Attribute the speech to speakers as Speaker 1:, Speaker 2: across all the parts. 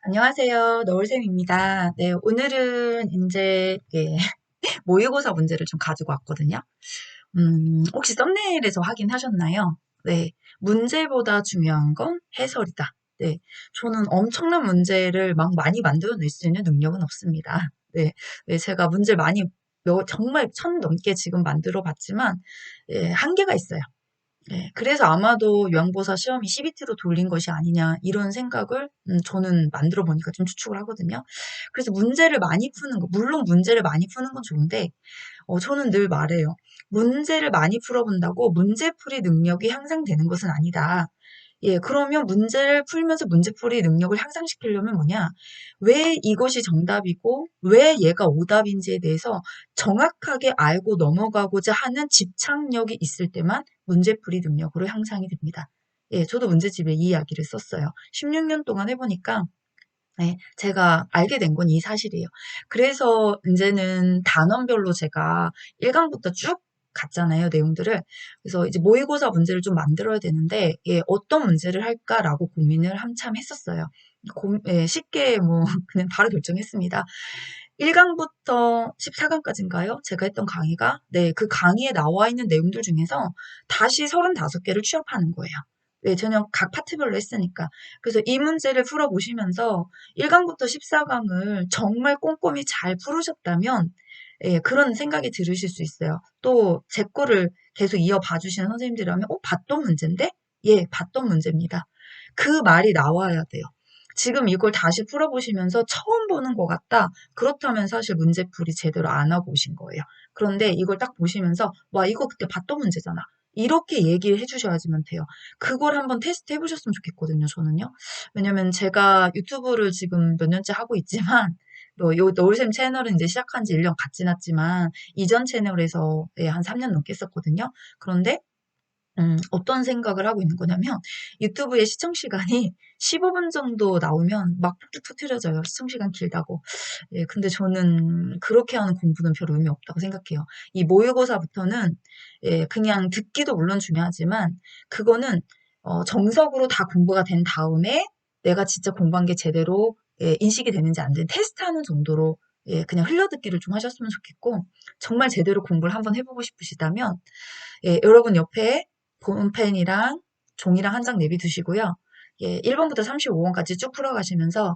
Speaker 1: 안녕하세요. 너울쌤입니다. 네, 오늘은 이제 모의고사 문제를 좀 가지고 왔거든요. 혹시 썸네일에서 확인하셨나요? 네, 문제보다 중요한 건 해설이다. 네, 저는 엄청난 문제를 막 많이 만들어낼 수 있는 능력은 없습니다. 네, 네, 제가 문제를 많이 정말 1000 넘게 지금 만들어 봤지만 한계가 있어요. 네, 그래서 아마도 요양보사 시험이 CBT로 돌린 것이 아니냐 이런 생각을 저는 만들어 보니까 좀 추측을 하거든요. 그래서 문제를 많이 푸는 거, 물론 문제를 많이 푸는 건 좋은데 저는 늘 말해요. 문제를 많이 풀어본다고 문제풀이 능력이 향상되는 것은 아니다. 예, 그러면 문제를 풀면서 문제풀이 능력을 향상시키려면 뭐냐? 왜 이것이 정답이고 왜 얘가 오답인지에 대해서 정확하게 알고 넘어가고자 하는 집착력이 있을 때만 문제풀이 능력으로 향상이 됩니다. 예, 저도 문제집에 이 이야기를 썼어요. 16년 동안 해보니까 네, 제가 알게 된 건 이 사실이에요. 그래서 이제는 단원별로 제가 1강부터 쭉 갔잖아요, 내용들을. 그래서 이제 모의고사 문제를 좀 만들어야 되는데, 예, 어떤 문제를 할까라고 고민을 한참 했었어요. 예, 쉽게 뭐, 그냥 바로 결정했습니다. 1강부터 14강까지인가요? 제가 했던 강의가, 네, 그 강의에 나와 있는 내용들 중에서 다시 35개를 취합하는 거예요. 네, 저는 각 파트별로 했으니까. 그래서 이 문제를 풀어보시면서 1강부터 14강을 정말 꼼꼼히 잘 풀으셨다면, 예, 그런 생각이 들으실 수 있어요. 또, 제 거를 계속 이어봐 주시는 선생님들이라면, 봤던 문제인데? 예, 봤던 문제입니다. 그 말이 나와야 돼요. 지금 이걸 다시 풀어보시면서 처음 보는 것 같다. 그렇다면 사실 문제풀이 제대로 안 하고 오신 거예요. 그런데 이걸 딱 보시면서, 와, 이거 그때 봤던 문제잖아. 이렇게 얘기를 해주셔야지만 돼요. 그걸 한번 테스트 해보셨으면 좋겠거든요, 저는요. 왜냐면 제가 유튜브를 지금 몇 년째 하고 있지만, 요 노을샘 채널은 이제 시작한 지 1년 갓 지났지만, 이전 채널에서 한 3년 넘게 했었거든요. 그런데 어떤 생각을 하고 있는 거냐면 유튜브의 시청 시간이 15분 정도 나오면 막 뚝뚝 터트려져요. 시청 시간 길다고. 예, 근데 저는 그렇게 하는 공부는 별 의미 없다고 생각해요. 이 모의고사부터는 예, 그냥 듣기도 물론 중요하지만 그거는 정석으로 다 공부가 된 다음에 내가 진짜 공부한 게 제대로 예, 인식이 되는지 안 되는지 테스트하는 정도로 예, 그냥 흘려듣기를 좀 하셨으면 좋겠고 정말 제대로 공부를 한번 해보고 싶으시다면 예, 여러분 옆에 본펜이랑 종이랑 한 장 내비두시고요. 예, 1번부터 35번까지 쭉 풀어가시면서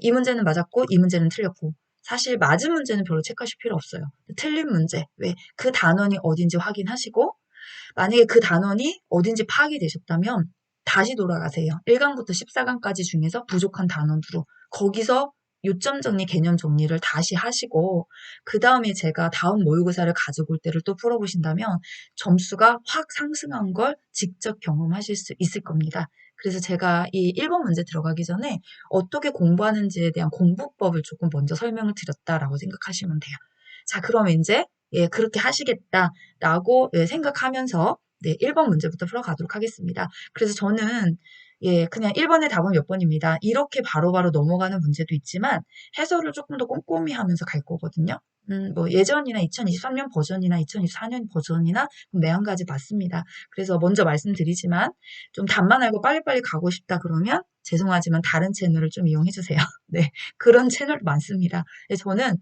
Speaker 1: 이 문제는 맞았고 이 문제는 틀렸고 사실 맞은 문제는 별로 체크하실 필요 없어요. 틀린 문제, 왜? 그 단원이 어딘지 확인하시고 만약에 그 단원이 어딘지 파악이 되셨다면 다시 돌아가세요. 1강부터 14강까지 중에서 부족한 단원으로 거기서 요점 정리, 개념 정리를 다시 하시고 그 다음에 제가 다음 모의고사를 가지고 올 때를 또 풀어보신다면 점수가 확 상승한 걸 직접 경험하실 수 있을 겁니다. 그래서 제가 이 1번 문제 들어가기 전에 어떻게 공부하는지에 대한 공부법을 조금 먼저 설명을 드렸다라고 생각하시면 돼요. 자, 그럼 이제 예, 그렇게 하시겠다라고 예, 생각하면서 네, 1번 문제부터 풀어가도록 하겠습니다. 그래서 저는 예, 그냥 1번의 답은 몇 번입니다. 이렇게 바로바로 넘어가는 문제도 있지만 해설을 조금 더 꼼꼼히 하면서 갈 거거든요. 뭐 예전이나 2023년 버전이나 2024년 버전이나 매한가지 맞습니다. 그래서 먼저 말씀드리지만 좀 답만 알고 빨리빨리 가고 싶다 그러면 죄송하지만 다른 채널을 좀 이용해 주세요. 네, 그런 채널도 많습니다. 저는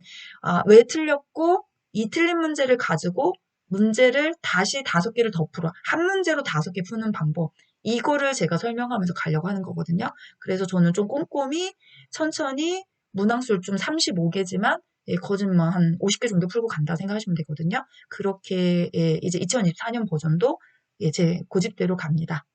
Speaker 1: 왜 틀렸고 이 틀린 문제를 가지고 문제를 다시 5개를 더 풀어. 한 문제로 5개 푸는 방법. 이거를 제가 설명하면서 가려고 하는 거거든요. 그래서 저는 좀 꼼꼼히 천천히 문항수를 좀 35개지만 예, 거짓말 한 50개 정도 풀고 간다 생각하시면 되거든요. 그렇게 예, 이제 2024년 버전도 예, 제 고집대로 갑니다.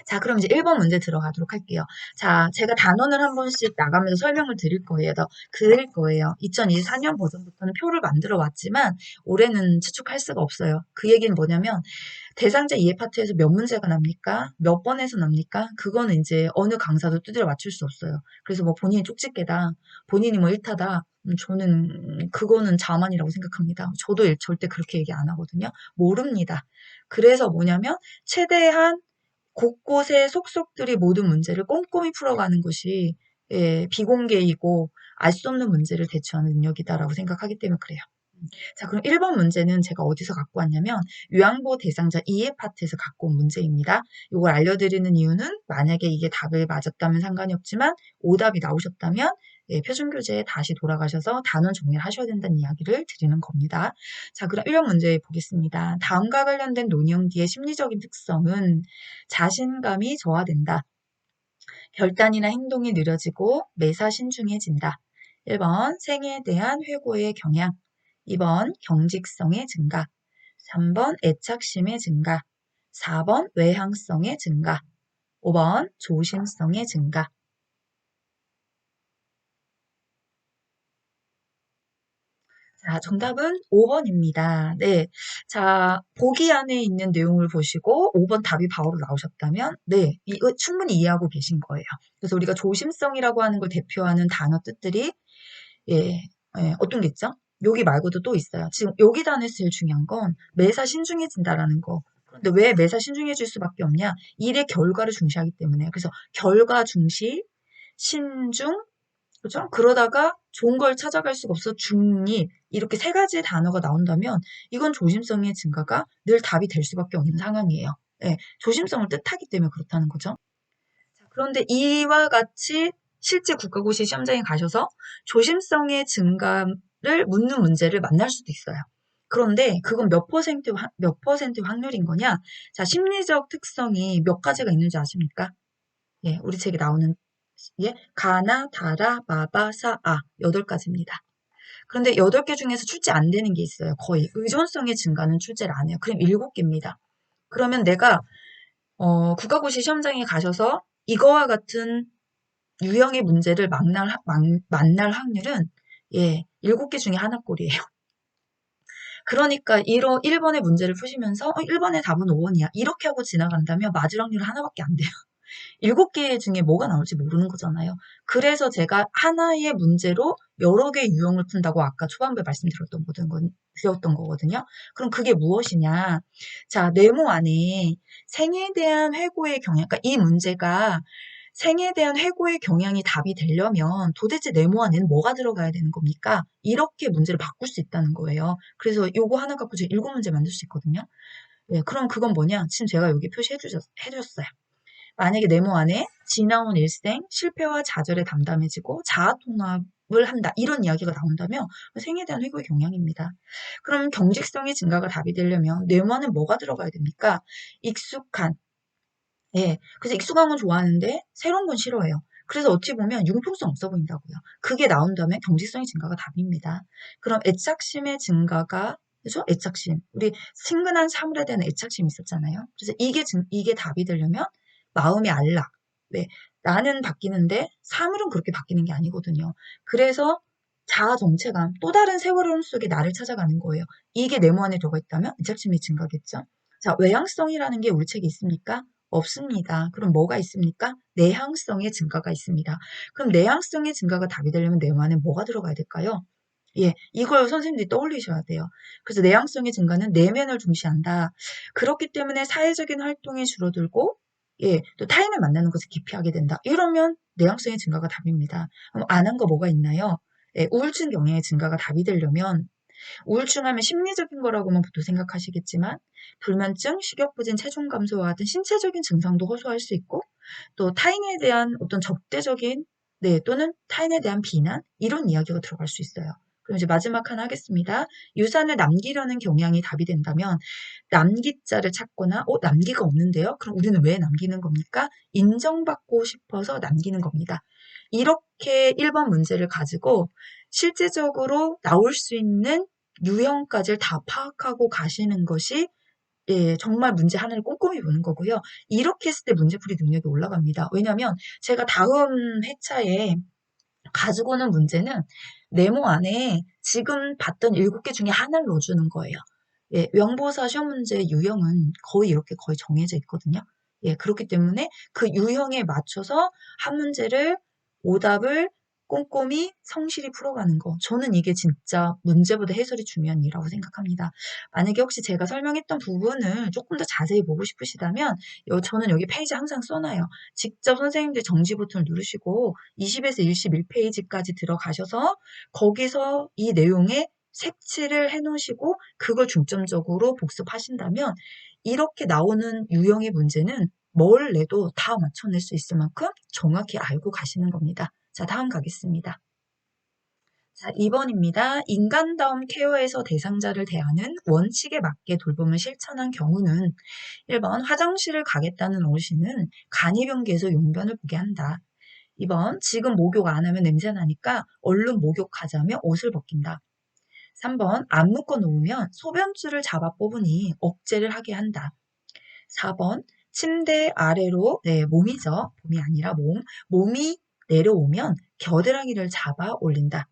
Speaker 1: 자, 그럼 이제 1번 문제 들어가도록 할게요. 자, 제가 단원을 한 번씩 나가면서 설명을 드릴 거예요. 그릴 거예요. 2024년 버전부터는 표를 만들어 왔지만 올해는 추측할 수가 없어요. 그 얘기는 뭐냐면 대상자 이해 파트에서 몇 문제가 납니까? 몇 번에서 납니까? 그거는 이제 어느 강사도 두드려 맞출 수 없어요. 그래서 뭐 본인이 쪽집게다, 본인이 뭐 일타다. 저는 그거는 자만이라고 생각합니다. 저도 절대 그렇게 얘기 안 하거든요. 모릅니다. 그래서 뭐냐면 최대한 곳곳의 속속들이 모든 문제를 꼼꼼히 풀어가는 것이 예, 비공개이고 알 수 없는 문제를 대처하는 능력이다라고 생각하기 때문에 그래요. 자, 그럼 1번 문제는 제가 어디서 갖고 왔냐면 요양보 대상자 2의 파트에서 갖고 온 문제입니다. 이걸 알려드리는 이유는 만약에 이게 답을 맞았다면 상관이 없지만 오답이 나오셨다면 예, 표준교재에 다시 돌아가셔서 단원 정리를 하셔야 된다는 이야기를 드리는 겁니다. 자, 그럼 1번 문제 보겠습니다. 다음과 관련된 논형기의 심리적인 특성은 자신감이 저하된다. 결단이나 행동이 느려지고 매사 신중해진다. 1번 생에 대한 회고의 경향, 2번 경직성의 증가, 3번 애착심의 증가, 4번 외향성의 증가, 5번 조심성의 증가. 자, 정답은 5번입니다. 네. 자, 보기 안에 있는 내용을 보시고 5번 답이 바로 나오셨다면, 네. 이거 충분히 이해하고 계신 거예요. 그래서 우리가 조심성이라고 하는 걸 대표하는 단어 뜻들이, 예, 예, 어떤 게 있죠? 여기 말고도 또 있어요. 지금 여기 단에서 제일 중요한 건 매사 신중해진다라는 거. 그런데 왜 매사 신중해질 수밖에 없냐? 일의 결과를 중시하기 때문에. 그래서 결과 중시, 신중, 그죠? 그러다가 좋은 걸 찾아갈 수가 없어 중립 이렇게 세 가지 단어가 나온다면 이건 조심성의 증가가 늘 답이 될 수밖에 없는 상황이에요. 예, 조심성을 뜻하기 때문에 그렇다는 거죠. 그런데 이와 같이 실제 국가고시 시험장에 가셔서 조심성의 증가를 묻는 문제를 만날 수도 있어요. 그런데 그건 몇 퍼센트 확률인 거냐? 자, 심리적 특성이 몇 가지가 있는지 아십니까? 예, 우리 책에 나오는 예, 가나, 다라, 마바, 사아 8가지입니다. 그런데 8개 중에서 출제 안 되는 게 있어요. 거의 의존성의 증가는 출제를 안 해요. 그럼 7개입니다. 그러면 내가 국가고시 시험장에 가셔서 이거와 같은 유형의 문제를 만날 확률은 예, 7개 중에 하나꼴이에요. 그러니까 1번의 문제를 푸시면서 1번의 답은 5번이야. 이렇게 하고 지나간다면 맞을 확률은 하나밖에 안 돼요. 7개 중에 뭐가 나올지 모르는 거잖아요. 그래서 제가 하나의 문제로 여러 개의 유형을 푼다고 아까 초반부에 드렸던 거거든요. 그럼 그게 무엇이냐? 자, 네모 안에 생에 대한 회고의 경향, 그러니까 이 문제가 생에 대한 회고의 경향이 답이 되려면 도대체 네모 안에는 뭐가 들어가야 되는 겁니까? 이렇게 문제를 바꿀 수 있다는 거예요. 그래서 요거 하나 갖고 제가 7문제 만들 수 있거든요. 네, 그럼 그건 뭐냐? 지금 제가 여기 해주셨어요. 만약에 네모 안에 지나온 일생, 실패와 좌절에 담담해지고 자아 통합을 한다. 이런 이야기가 나온다면 생에 대한 회고의 경향입니다. 그럼 경직성의 증가가 답이 되려면 네모 안에 뭐가 들어가야 됩니까? 익숙한. 예. 그래서 익숙한 건 좋아하는데 새로운 건 싫어해요. 그래서 어찌 보면 융통성 없어 보인다고요. 그게 나온다면 경직성의 증가가 답입니다. 그럼 애착심의 증가가 그죠? 애착심. 우리 친근한 사물에 대한 애착심이 있었잖아요. 그래서 이게 답이 되려면 마음의 안락. 왜? 나는 바뀌는데 사물은 그렇게 바뀌는 게 아니거든요. 그래서 자아 정체감, 또 다른 세월의 흐름 속에 나를 찾아가는 거예요. 이게 네모 안에 들어가 있다면 애착심이 증가겠죠. 자, 외향성이라는 게 우리 책에 있습니까? 없습니다. 그럼 뭐가 있습니까? 내향성의 증가가 있습니다. 그럼 내향성의 증가가 답이 되려면 네모 안에 뭐가 들어가야 될까요? 예, 이걸 선생님들이 떠올리셔야 돼요. 그래서 내향성의 증가는 내면을 중시한다. 그렇기 때문에 사회적인 활동이 줄어들고, 예, 또 타인을 만나는 것을 기피하게 된다. 이러면 내향성의 증가가 답입니다. 그럼 안 한 거 뭐가 있나요? 예, 우울증 경향의 증가가 답이 되려면 우울증하면 심리적인 거라고만 보통 생각하시겠지만 불면증, 식욕부진, 체중 감소와 같은 신체적인 증상도 호소할 수 있고 또 타인에 대한 어떤 적대적인 네, 또는 타인에 대한 비난 이런 이야기가 들어갈 수 있어요. 그럼 이제 마지막 하나 하겠습니다. 유산을 남기려는 경향이 답이 된다면 남기자를 찾거나 남기가 없는데요? 그럼 우리는 왜 남기는 겁니까? 인정받고 싶어서 남기는 겁니다. 이렇게 1번 문제를 가지고 실제적으로 나올 수 있는 유형까지를 다 파악하고 가시는 것이 예, 정말 문제 하나를 꼼꼼히 보는 거고요. 이렇게 했을 때 문제풀이 능력이 올라갑니다. 왜냐하면 제가 다음 회차에 가지고 오는 문제는 네모 안에 지금 봤던 7개 중에 하나를 넣어주는 거예요. 예, 명보사 시험 문제 유형은 거의 이렇게 거의 정해져 있거든요. 예, 그렇기 때문에 그 유형에 맞춰서 한 문제를 오답을 꼼꼼히 성실히 풀어가는 거. 저는 이게 진짜 문제보다 해설이 중요한 일이라고 생각합니다. 만약에 혹시 제가 설명했던 부분을 조금 더 자세히 보고 싶으시다면 저는 여기 페이지 항상 써놔요. 직접 선생님들 정지 버튼을 누르시고 20에서 21페이지까지 들어가셔서 거기서 이 내용에 색칠을 해놓으시고 그걸 중점적으로 복습하신다면 이렇게 나오는 유형의 문제는 뭘 내도 다 맞춰낼 수 있을 만큼 정확히 알고 가시는 겁니다. 자, 다음 가겠습니다. 자, 2번입니다. 인간다움 케어에서 대상자를 대하는 원칙에 맞게 돌봄을 실천한 경우는 1번 화장실을 가겠다는 어르신은 간이변기에서 용변을 보게 한다. 2번 지금 목욕 안 하면 냄새 나니까 얼른 목욕하자며 옷을 벗긴다. 3번 안 묶어 놓으면 소변줄을 잡아 뽑으니 억제를 하게 한다. 4번 침대 아래로 몸이죠. 몸이 아니라 몸이 내려오면 겨드랑이를 잡아 올린다.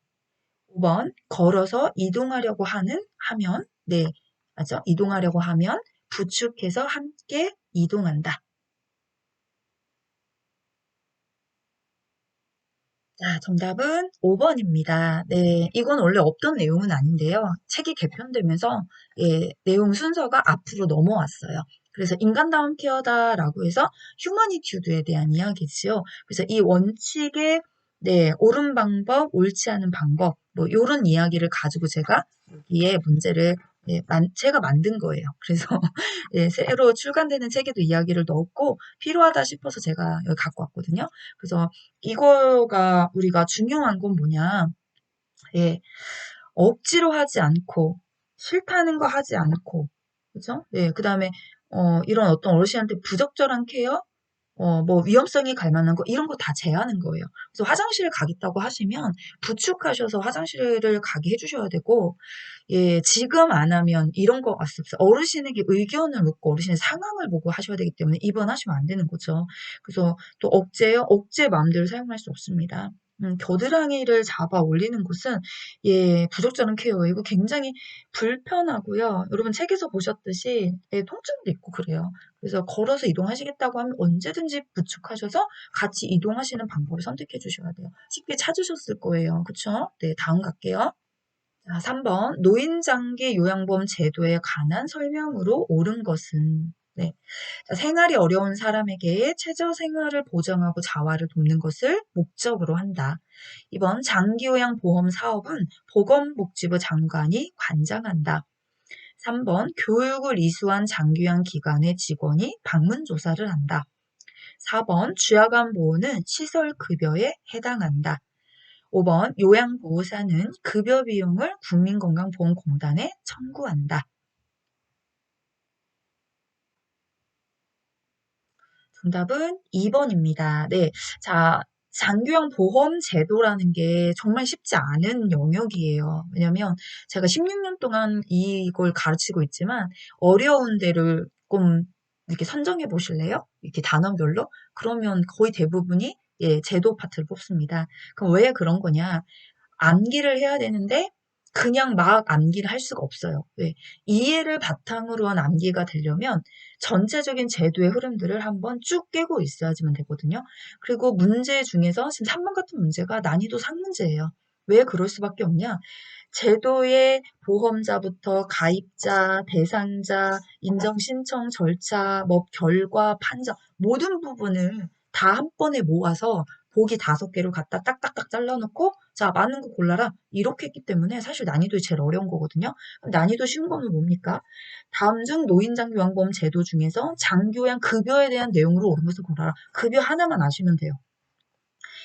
Speaker 1: 5번 걸어서 이동하려고 하면 맞죠? 이동하려고 하면 부축해서 함께 이동한다. 자, 정답은 5번입니다. 네, 이건 원래 없던 내용은 아닌데요. 책이 개편되면서 내용 순서가 앞으로 넘어왔어요. 그래서 인간다움 케어다라고 해서 휴머니튜드에 대한 이야기지요. 그래서 이 원칙의 옳은 방법, 옳지 않은 방법, 뭐 이런 이야기를 가지고 제가 여기에 문제를 제가 만든 거예요. 그래서 새로 출간되는 책에도 이야기를 넣었고 필요하다 싶어서 제가 여기 갖고 왔거든요. 그래서 이거가 우리가 중요한 건 뭐냐? 예, 억지로 하지 않고 싫다는 거 하지 않고 그죠? 예, 그다음에 이런 어떤 어르신한테 부적절한 케어 뭐 위험성이 갈 만한 거 이런 거 다 제하는 거예요. 그래서 화장실 가겠다고 하시면 부축하셔서 화장실을 가게 해주셔야 되고 지금 안 하면 이런 거 없어요. 어르신에게 의견을 묻고 어르신의 상황을 보고 하셔야 되기 때문에 입원하시면 안 되는 거죠. 그래서 또 억제요? 억제 마음대로 사용할 수 없습니다. 겨드랑이를 잡아 올리는 곳은 부적절한 케어 이거 굉장히 불편하고요. 여러분 책에서 보셨듯이 통증도 있고 그래요. 그래서 걸어서 이동하시겠다고 하면 언제든지 부축하셔서 같이 이동하시는 방법을 선택해 주셔야 돼요. 쉽게 찾으셨을 거예요. 그쵸? 네, 다음 갈게요. 자, 3번 노인장기 요양보험 제도에 관한 설명으로 옳은 것은 자, 생활이 어려운 사람에게 최저 생활을 보장하고 자활을 돕는 것을 목적으로 한다. 이번 장기요양보험 사업은 보건복지부 장관이 관장한다. 3번 교육을 이수한 장기요양 기관의 직원이 방문조사를 한다. 4번 주야간 보호는 시설급여에 해당한다. 5번 요양보호사는 급여 비용을 국민건강보험공단에 청구한다. 정답은 2번입니다. 네. 자, 장기요양 보험 제도라는 게 정말 쉽지 않은 영역이에요. 왜냐면 제가 16년 동안 이걸 가르치고 있지만 어려운 데를 조금 이렇게 선정해 보실래요? 이렇게 단원별로? 그러면 거의 대부분이 제도 파트를 뽑습니다. 그럼 왜 그런 거냐? 암기를 해야 되는데 그냥 막 암기를 할 수가 없어요. 왜? 이해를 바탕으로 한 암기가 되려면 전체적인 제도의 흐름들을 한번 쭉 깨고 있어야지만 되거든요. 그리고 문제 중에서 지금 3번 같은 문제가 난이도 상문제예요. 왜 그럴 수밖에 없냐? 제도의 보험자부터 가입자, 대상자, 인정 신청 절차, 뭐 결과, 판정 모든 부분을 다 한 번에 모아서 보기 5개로 갖다 딱딱딱 잘라놓고 자 많은 거 골라라 이렇게 했기 때문에 사실 난이도 제일 어려운 거거든요. 난이도 쉬운 거는 뭡니까? 다음 중 노인장기요양보험 제도 중에서 장기요양 급여에 대한 내용으로 옳은 것을 골라라. 급여 하나만 아시면 돼요.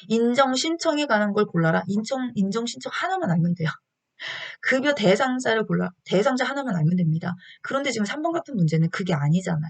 Speaker 1: 인정 신청에 관한 걸 골라라. 인정 신청 하나만 알면 돼요. 급여 대상자를 골라 대상자 하나만 알면 됩니다. 그런데 지금 3번 같은 문제는 그게 아니잖아요.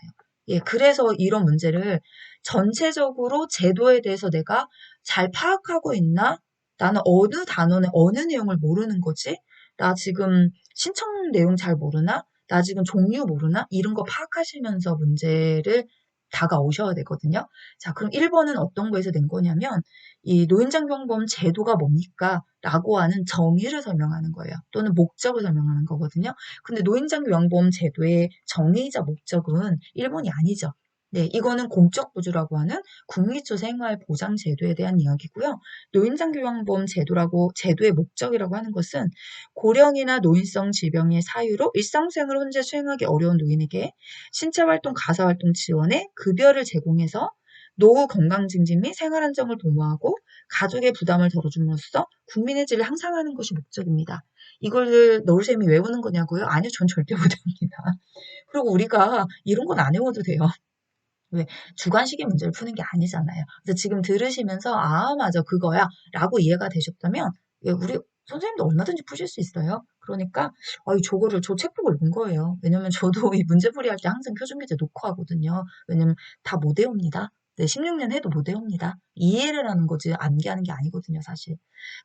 Speaker 1: 그래서 이런 문제를 전체적으로 제도에 대해서 내가 잘 파악하고 있나? 나는 어느 단원의 어느 내용을 모르는 거지? 나 지금 신청 내용 잘 모르나? 나 지금 종류 모르나? 이런 거 파악하시면서 문제를 다가오셔야 되거든요. 자, 그럼 1번은 어떤 거에서 낸 거냐면 이 노인장병보험 제도가 뭡니까? 라고 하는 정의를 설명하는 거예요. 또는 목적을 설명하는 거거든요. 근데 노인장병보험 제도의 정의이자 목적은 1번이 아니죠. 네, 이거는 공적부주라고 하는 국민기초 생활보장 제도에 대한 이야기고요. 노인장교양보험 제도의 목적이라고 하는 것은 고령이나 노인성 질병의 사유로 일상생활을 혼자 수행하기 어려운 노인에게 신체활동, 가사활동 지원에 급여를 제공해서 노후 건강 증진 및 생활 안정을 도모하고 가족의 부담을 덜어줌으로써 국민의 질을 향상하는 것이 목적입니다. 이걸 노을쌤이 외우는 거냐고요? 아니요, 전 절대 못 외웁니다. 그리고 우리가 이런 건 안 외워도 돼요. 왜? 주관식의 문제를 푸는 게 아니잖아요. 그래서 지금 들으시면서, 아, 맞아, 그거야. 라고 이해가 되셨다면, 예, 우리 선생님도 얼마든지 푸실 수 있어요. 그러니까, 저 책보고 온 거예요. 왜냐면 저도 이 문제풀이 할 때 항상 표준교재 놓고 하거든요. 왜냐면 다 못 외웁니다. 네, 16년 해도 못 외웁니다. 이해를 하는 거지, 암기하는 게 아니거든요, 사실.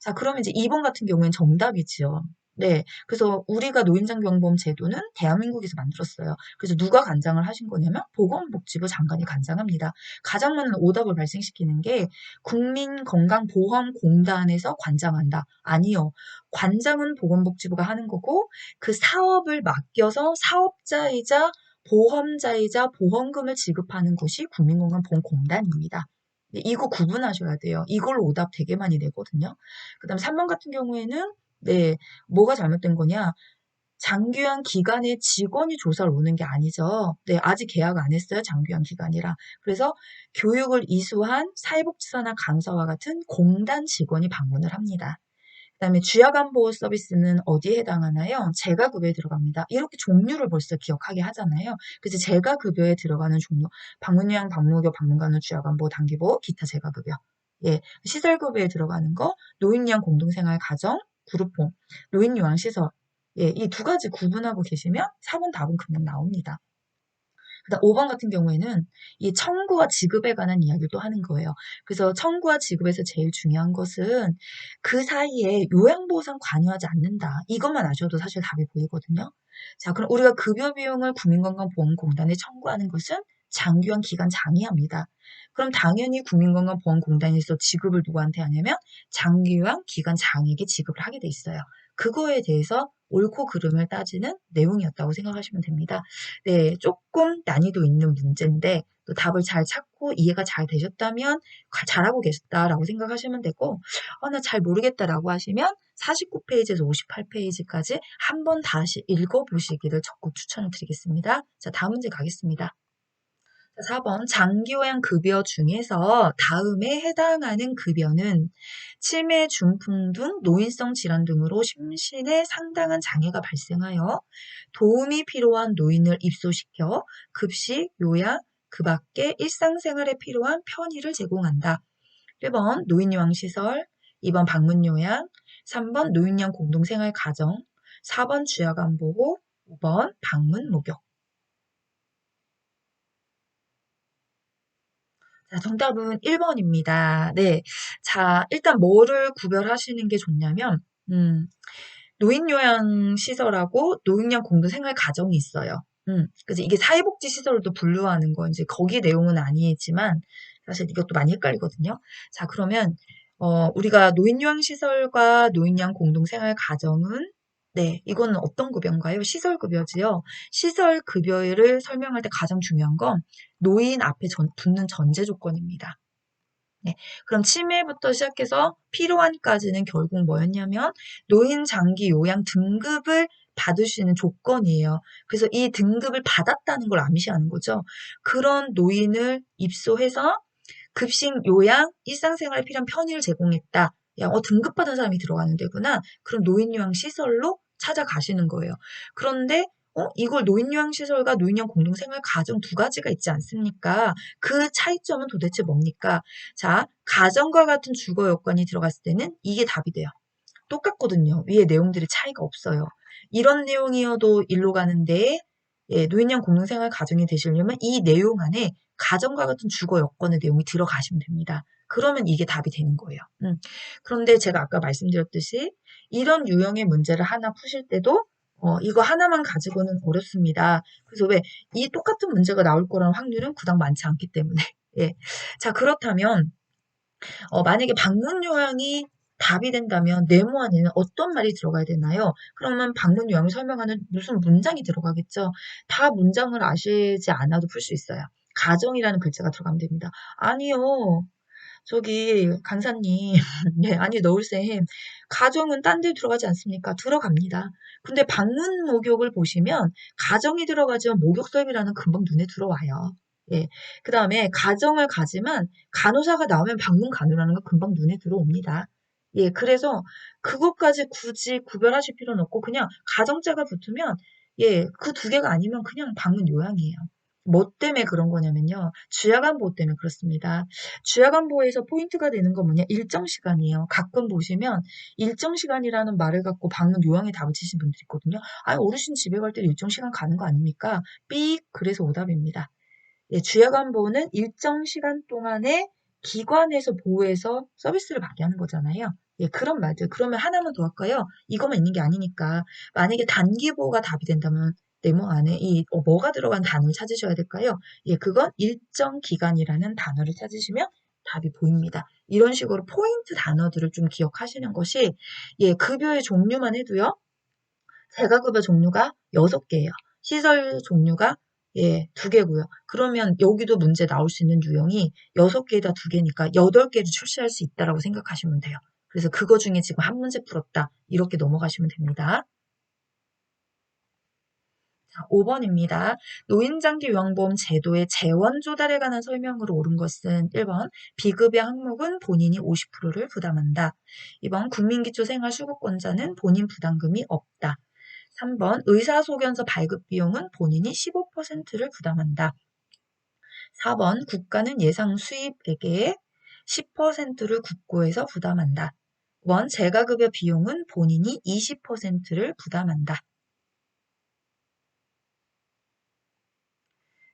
Speaker 1: 자, 그러면 이제 2번 같은 경우엔 정답이지요. 네. 그래서 우리가 노인장병보험 제도는 대한민국에서 만들었어요. 그래서 누가 관장을 하신 거냐면 보건복지부 장관이 관장합니다. 가장 많은 오답을 발생시키는 게 국민건강보험공단에서 관장한다. 아니요. 관장은 보건복지부가 하는 거고 그 사업을 맡겨서 사업자이자 보험자이자 보험금을 지급하는 곳이 국민건강보험공단입니다. 네, 이거 구분하셔야 돼요. 이걸로 오답 되게 많이 내거든요. 그다음 3번 같은 경우에는 네, 뭐가 잘못된 거냐? 장기한 기관의 직원이 조사를 오는 게 아니죠. 네, 아직 계약 안 했어요. 장기한 기관이라. 그래서 교육을 이수한 사회복지사나 간호사와 같은 공단 직원이 방문을 합니다. 그다음에 주야간보호 서비스는 어디에 해당하나요? 재가급여에 들어갑니다. 이렇게 종류를 벌써 기억하게 하잖아요. 그래서 재가급여에 들어가는 종류, 방문요양, 방문교, 방문간호, 주야간보호, 단기보호, 기타 재가급여. 예, 시설급여에 들어가는 거, 노인요양 공동생활 가정, 그룹홈, 노인요양시설. 예, 이 두 가지 구분하고 계시면 4번 답은 금방 나옵니다. 그다음 5번 같은 경우에는 이 청구와 지급에 관한 이야기를 또 하는 거예요. 그래서 청구와 지급에서 제일 중요한 것은 그 사이에 요양보호상 관여하지 않는다. 이것만 아셔도 사실 답이 보이거든요. 자, 그럼 우리가 급여 비용을 국민건강보험공단에 청구하는 것은 장기간 기간 장의합니다. 그럼 당연히 국민건강보험공단에서 지급을 누구한테 하냐면 장기간 기간 장에게 지급을 하게 돼 있어요. 그거에 대해서 옳고 그름을 따지는 내용이었다고 생각하시면 됩니다. 네, 조금 난이도 있는 문제인데 또 답을 잘 찾고 이해가 잘 되셨다면 잘하고 계셨다라고 생각하시면 되고 나 잘 모르겠다라고 하시면 49페이지에서 58페이지까지 한번 다시 읽어보시기를 적극 추천을 드리겠습니다. 자, 다음 문제 가겠습니다. 4번 장기요양 급여 중에서 다음에 해당하는 급여는 치매, 중풍 등 노인성 질환 등으로 심신에 상당한 장애가 발생하여 도움이 필요한 노인을 입소시켜 급식, 요양, 그 밖에 일상생활에 필요한 편의를 제공한다. 1번 노인요양시설, 2번 방문요양, 3번 노인요양 공동생활 가정, 4번 주야간보호, 5번 방문목욕. 자, 정답은 1번입니다. 네. 자, 일단 뭐를 구별하시는 게 좋냐면, 노인요양시설하고 노인요양 공동생활가정이 있어요. 그래서 이게 사회복지시설도 분류하는 거, 이제 거기 내용은 아니지만, 사실 이것도 많이 헷갈리거든요. 자, 그러면, 우리가 노인요양시설과 노인요양 공동생활가정은 네, 이거는 어떤 급여인가요? 시설급여지요. 시설급여를 설명할 때 가장 중요한 건 노인 앞에 붙는 전제 조건입니다. 네, 그럼 치매부터 시작해서 필요한까지는 결국 뭐였냐면 노인 장기 요양 등급을 받을 수 있는 조건이에요. 그래서 이 등급을 받았다는 걸 암시하는 거죠. 그런 노인을 입소해서 급식, 요양, 일상생활에 필요한 편의를 제공했다. 야, 등급받은 사람이 들어가는 데구나. 그럼 노인요양 시설로 찾아가시는 거예요. 그런데 이걸 노인요양시설과 노인요양 공동생활 가정 두 가지가 있지 않습니까? 그 차이점은 도대체 뭡니까? 자, 가정과 같은 주거 여건이 들어갔을 때는 이게 답이 돼요. 똑같거든요. 위에 내용들이 차이가 없어요. 이런 내용이어도 일로 가는데 예, 노인형 공동생활 가정이 되시려면 이 내용 안에 가정과 같은 주거 여건의 내용이 들어가시면 됩니다. 그러면 이게 답이 되는 거예요. 그런데 제가 아까 말씀드렸듯이 이런 유형의 문제를 하나 푸실 때도 이거 하나만 가지고는 어렵습니다. 그래서 왜 이 똑같은 문제가 나올 거라는 확률은 그닥 많지 않기 때문에 예. 자, 그렇다면 만약에 방문 요양이 답이 된다면 네모 안에는 어떤 말이 들어가야 되나요? 그러면 방문 요양을 설명하는 무슨 문장이 들어가겠죠? 다 문장을 아시지 않아도 풀 수 있어요. 가정이라는 글자가 들어가면 됩니다. 아니요. 저기 강사님, 네, 아니 너울쌤, 가정은 딴 데 들어가지 않습니까? 들어갑니다. 근데 방문 목욕을 보시면 가정이 들어가지만 목욕 설비라는 금방 눈에 들어와요. 예. 그 다음에 가정을 가지만 간호사가 나오면 방문 간호라는 거 금방 눈에 들어옵니다. 예, 그래서 그것까지 굳이 구별하실 필요는 없고 그냥 가정자가 붙으면 예, 그 두 개가 아니면 그냥 방문 요양이에요. 뭐 때문에 그런 거냐면요. 주야간보 때문에 그렇습니다. 주야간보에서 포인트가 되는 건 뭐냐? 일정 시간이에요. 가끔 보시면 일정 시간이라는 말을 갖고 방문 요양에 다 붙이신 분들이 있거든요. 아, 어르신 집에 갈 때 일정 시간 가는 거 아닙니까? 삑! 그래서 오답입니다. 예, 주야간보는 일정 시간 동안에 기관에서 보호해서 서비스를 받게 하는 거잖아요. 예, 그런 말들. 그러면 하나만 더 할까요? 이것만 있는 게 아니니까. 만약에 단기보호가 답이 된다면 네모 안에 뭐가 들어간 단어를 찾으셔야 될까요? 예, 그건 일정 기간이라는 단어를 찾으시면 답이 보입니다. 이런 식으로 포인트 단어들을 좀 기억하시는 것이 예, 급여의 종류만 해도요. 재가급여 종류가 6개예요. 시설 종류가 예, 2개고요. 그러면 여기도 문제 나올 수 있는 유형이 6개에다 2개니까 8개를 출시할 수 있다라고 생각하시면 돼요. 그래서 그거 중에 지금 한 문제 풀었다. 이렇게 넘어가시면 됩니다. 자, 5번입니다. 노인장기 요양보험 제도의 재원 조달에 관한 설명으로 옳은 것은 1번 비급여 항목은 본인이 50%를 부담한다. 2번 국민기초생활수급권자는 본인 부담금이 없다. 3번 의사소견서 발급 비용은 본인이 15%를 부담한다. 4번 국가는 예상 수입액의 10%를 국고에서 부담한다. 5번 재가급여 비용은 본인이 20%를 부담한다.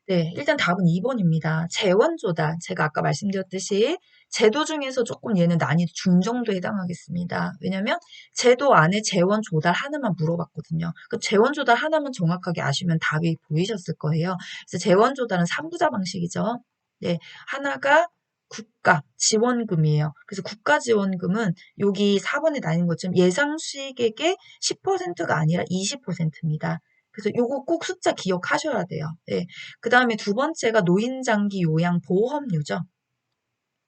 Speaker 1: 네, 일단 답은 2번입니다. 재원조달. 제가 아까 말씀드렸듯이 제도 중에서 조금 얘는 난이도 중정도에 해당하겠습니다. 왜냐면 제도 안에 재원 조달 하나만 물어봤거든요. 그 재원 조달 하나만 정확하게 아시면 답이 보이셨을 거예요. 그래서 재원 조달은 3부자 방식이죠. 네, 하나가 국가 지원금이에요. 그래서 국가 지원금은 여기 4번에 나뉘는 것처럼 예상 수익액의 10%가 아니라 20%입니다. 그래서 요거 꼭 숫자 기억하셔야 돼요. 네. 그 다음에 두 번째가 노인장기 요양 보험료죠.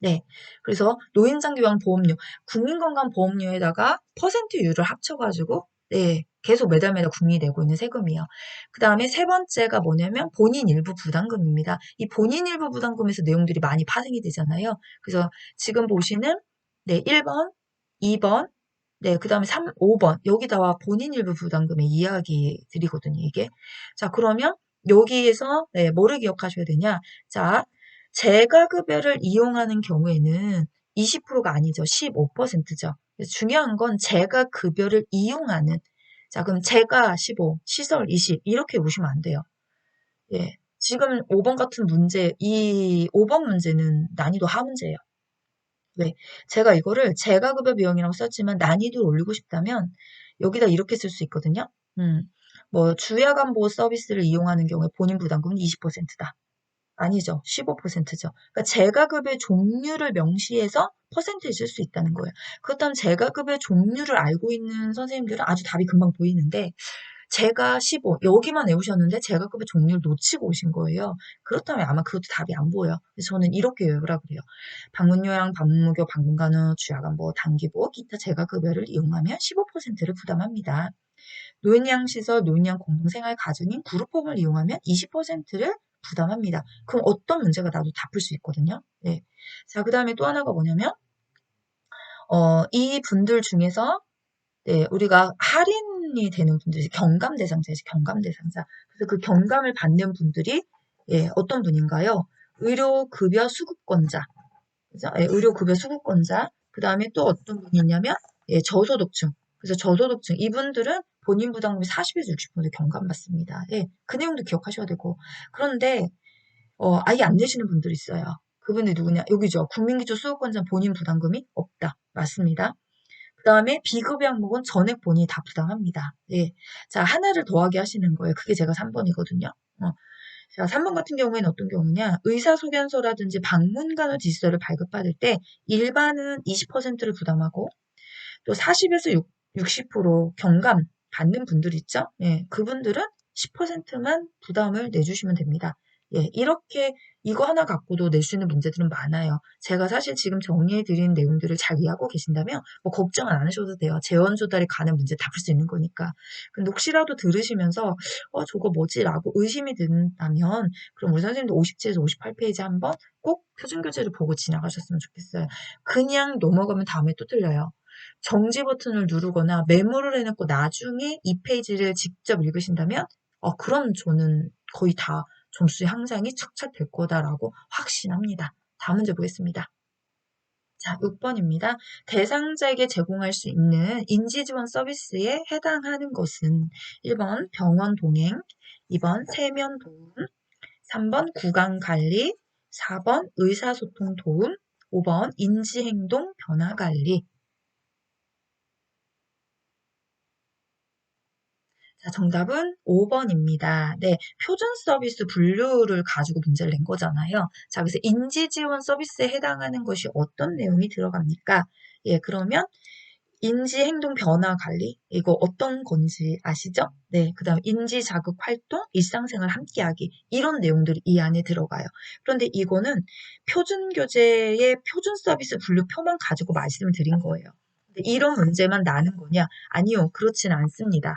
Speaker 1: 네. 그래서 노인장기 요양 보험료, 국민건강보험료에다가 퍼센트율을 합쳐가지고, 네. 계속 매달 국민이 내고 있는 세금이에요. 그 다음에 세 번째가 뭐냐면 본인 일부 부담금입니다. 이 본인 일부 부담금에서 내용들이 많이 파생이 되잖아요. 그래서 지금 보시는, 네. 1번, 2번, 네. 그 다음에 5번. 여기다가 본인 일부 부담금의 이야기 드리거든요, 이게. 자, 그러면 여기에서, 네. 뭐를 기억하셔야 되냐. 자, 재가급여를 이용하는 경우에는 20%가 아니죠. 15%죠. 중요한 건 재가급여를 이용하는. 자, 그럼 재가 15, 시설 20 이렇게 보시면 안 돼요. 예. 지금 5번 같은 문제, 이 5번 문제는 난이도 하문제예요. 왜? 제가 이거를 재가급여 비용이라고 썼지만 난이도를 올리고 싶다면 여기다 이렇게 쓸 수 있거든요. 뭐 주야간 보호 서비스를 이용하는 경우에 본인 부담금은 20%다. 아니죠. 15%죠. 그러니까 재가급의 종류를 명시해서 퍼센트에 쓸 수 있다는 거예요. 그렇다면 재가급의 종류를 알고 있는 선생님들은 아주 답이 금방 보이는데 제가 15 여기만 외우셨는데 재가급의 종류를 놓치고 오신 거예요. 그렇다면 아마 그것도 답이 안 보여요. 그래서 저는 이렇게 외우라 그래요. 방문요양, 방문무교, 방문간호, 주야간보, 단기보, 기타 재가급여를 이용하면 15%를 부담합니다. 노인양시설, 노인양 공동생활 가정인 그룹홈을 이용하면 20%를 부담합니다. 그럼 어떤 문제가 나도 다 풀 수 있거든요. 네. 자, 그 다음에 또 하나가 뭐냐면, 이 분들 중에서, 네, 우리가 할인이 되는 분들이 경감 대상자이지, 경감 대상자. 그래서 그 경감을 받는 분들이, 예, 어떤 분인가요? 의료급여 수급권자. 그죠? 예, 의료급여 수급권자. 그 다음에 또 어떤 분이 있냐면, 예, 저소득층. 그래서 저소득층. 이분들은 본인 부담금이 40에서 60% 경감받습니다. 예, 그 내용도 기억하셔야 되고. 그런데, 아예 안 내시는 분들이 있어요. 그분이 누구냐? 여기죠. 국민기초 수급권자 본인 부담금이 없다. 맞습니다. 그 다음에 비급여 항목은 전액 본인이 다 부담합니다. 예. 자, 하나를 더하게 하시는 거예요. 그게 제가 3번이거든요. 자, 3번 같은 경우에는 어떤 경우냐? 의사소견서라든지 방문간호 지시서를 발급받을 때 일반은 20%를 부담하고 또 40에서 60% 경감 받는 분들 있죠? 예, 그분들은 10%만 부담을 내주시면 됩니다. 예, 이렇게 이거 하나 갖고도 낼 수 있는 문제들은 많아요. 제가 사실 지금 정리해드린 내용들을 잘 이해하고 계신다면 뭐 걱정은 안 하셔도 돼요. 재원 조달이 가는 문제 다 풀 수 있는 거니까. 근데 혹시라도 들으시면서 저거 뭐지? 라고 의심이 든다면 그럼 우리 선생님도 57에서 58페이지 한번 꼭 표준교재를 보고 지나가셨으면 좋겠어요. 그냥 넘어가면 다음에 또 틀려요. 정지 버튼을 누르거나 메모를 해놓고 나중에 이 페이지를 직접 읽으신다면, 그럼 저는 거의 다 점수 향상이 착착 될 거다라고 확신합니다. 다음 문제 보겠습니다. 자, 6번입니다. 대상자에게 제공할 수 있는 인지지원 서비스에 해당하는 것은 1번 병원 동행, 2번 세면 도움, 3번 구강 관리, 4번 의사소통 도움, 5번 인지행동 변화 관리. 자, 정답은 5번입니다. 네, 표준 서비스 분류를 가지고 문제를 낸 거잖아요. 자, 그래서 인지 지원 서비스에 해당하는 것이 어떤 내용이 들어갑니까? 예, 그러면 인지 행동 변화 관리, 이거 어떤 건지 아시죠? 네, 그 다음 인지 자극 활동, 일상생활 함께하기, 이런 내용들이 이 안에 들어가요. 그런데 이거는 표준 교재의 표준 서비스 분류표만 가지고 말씀을 드린 거예요. 근데 이런 문제만 나는 거냐? 아니요, 그렇지는 않습니다.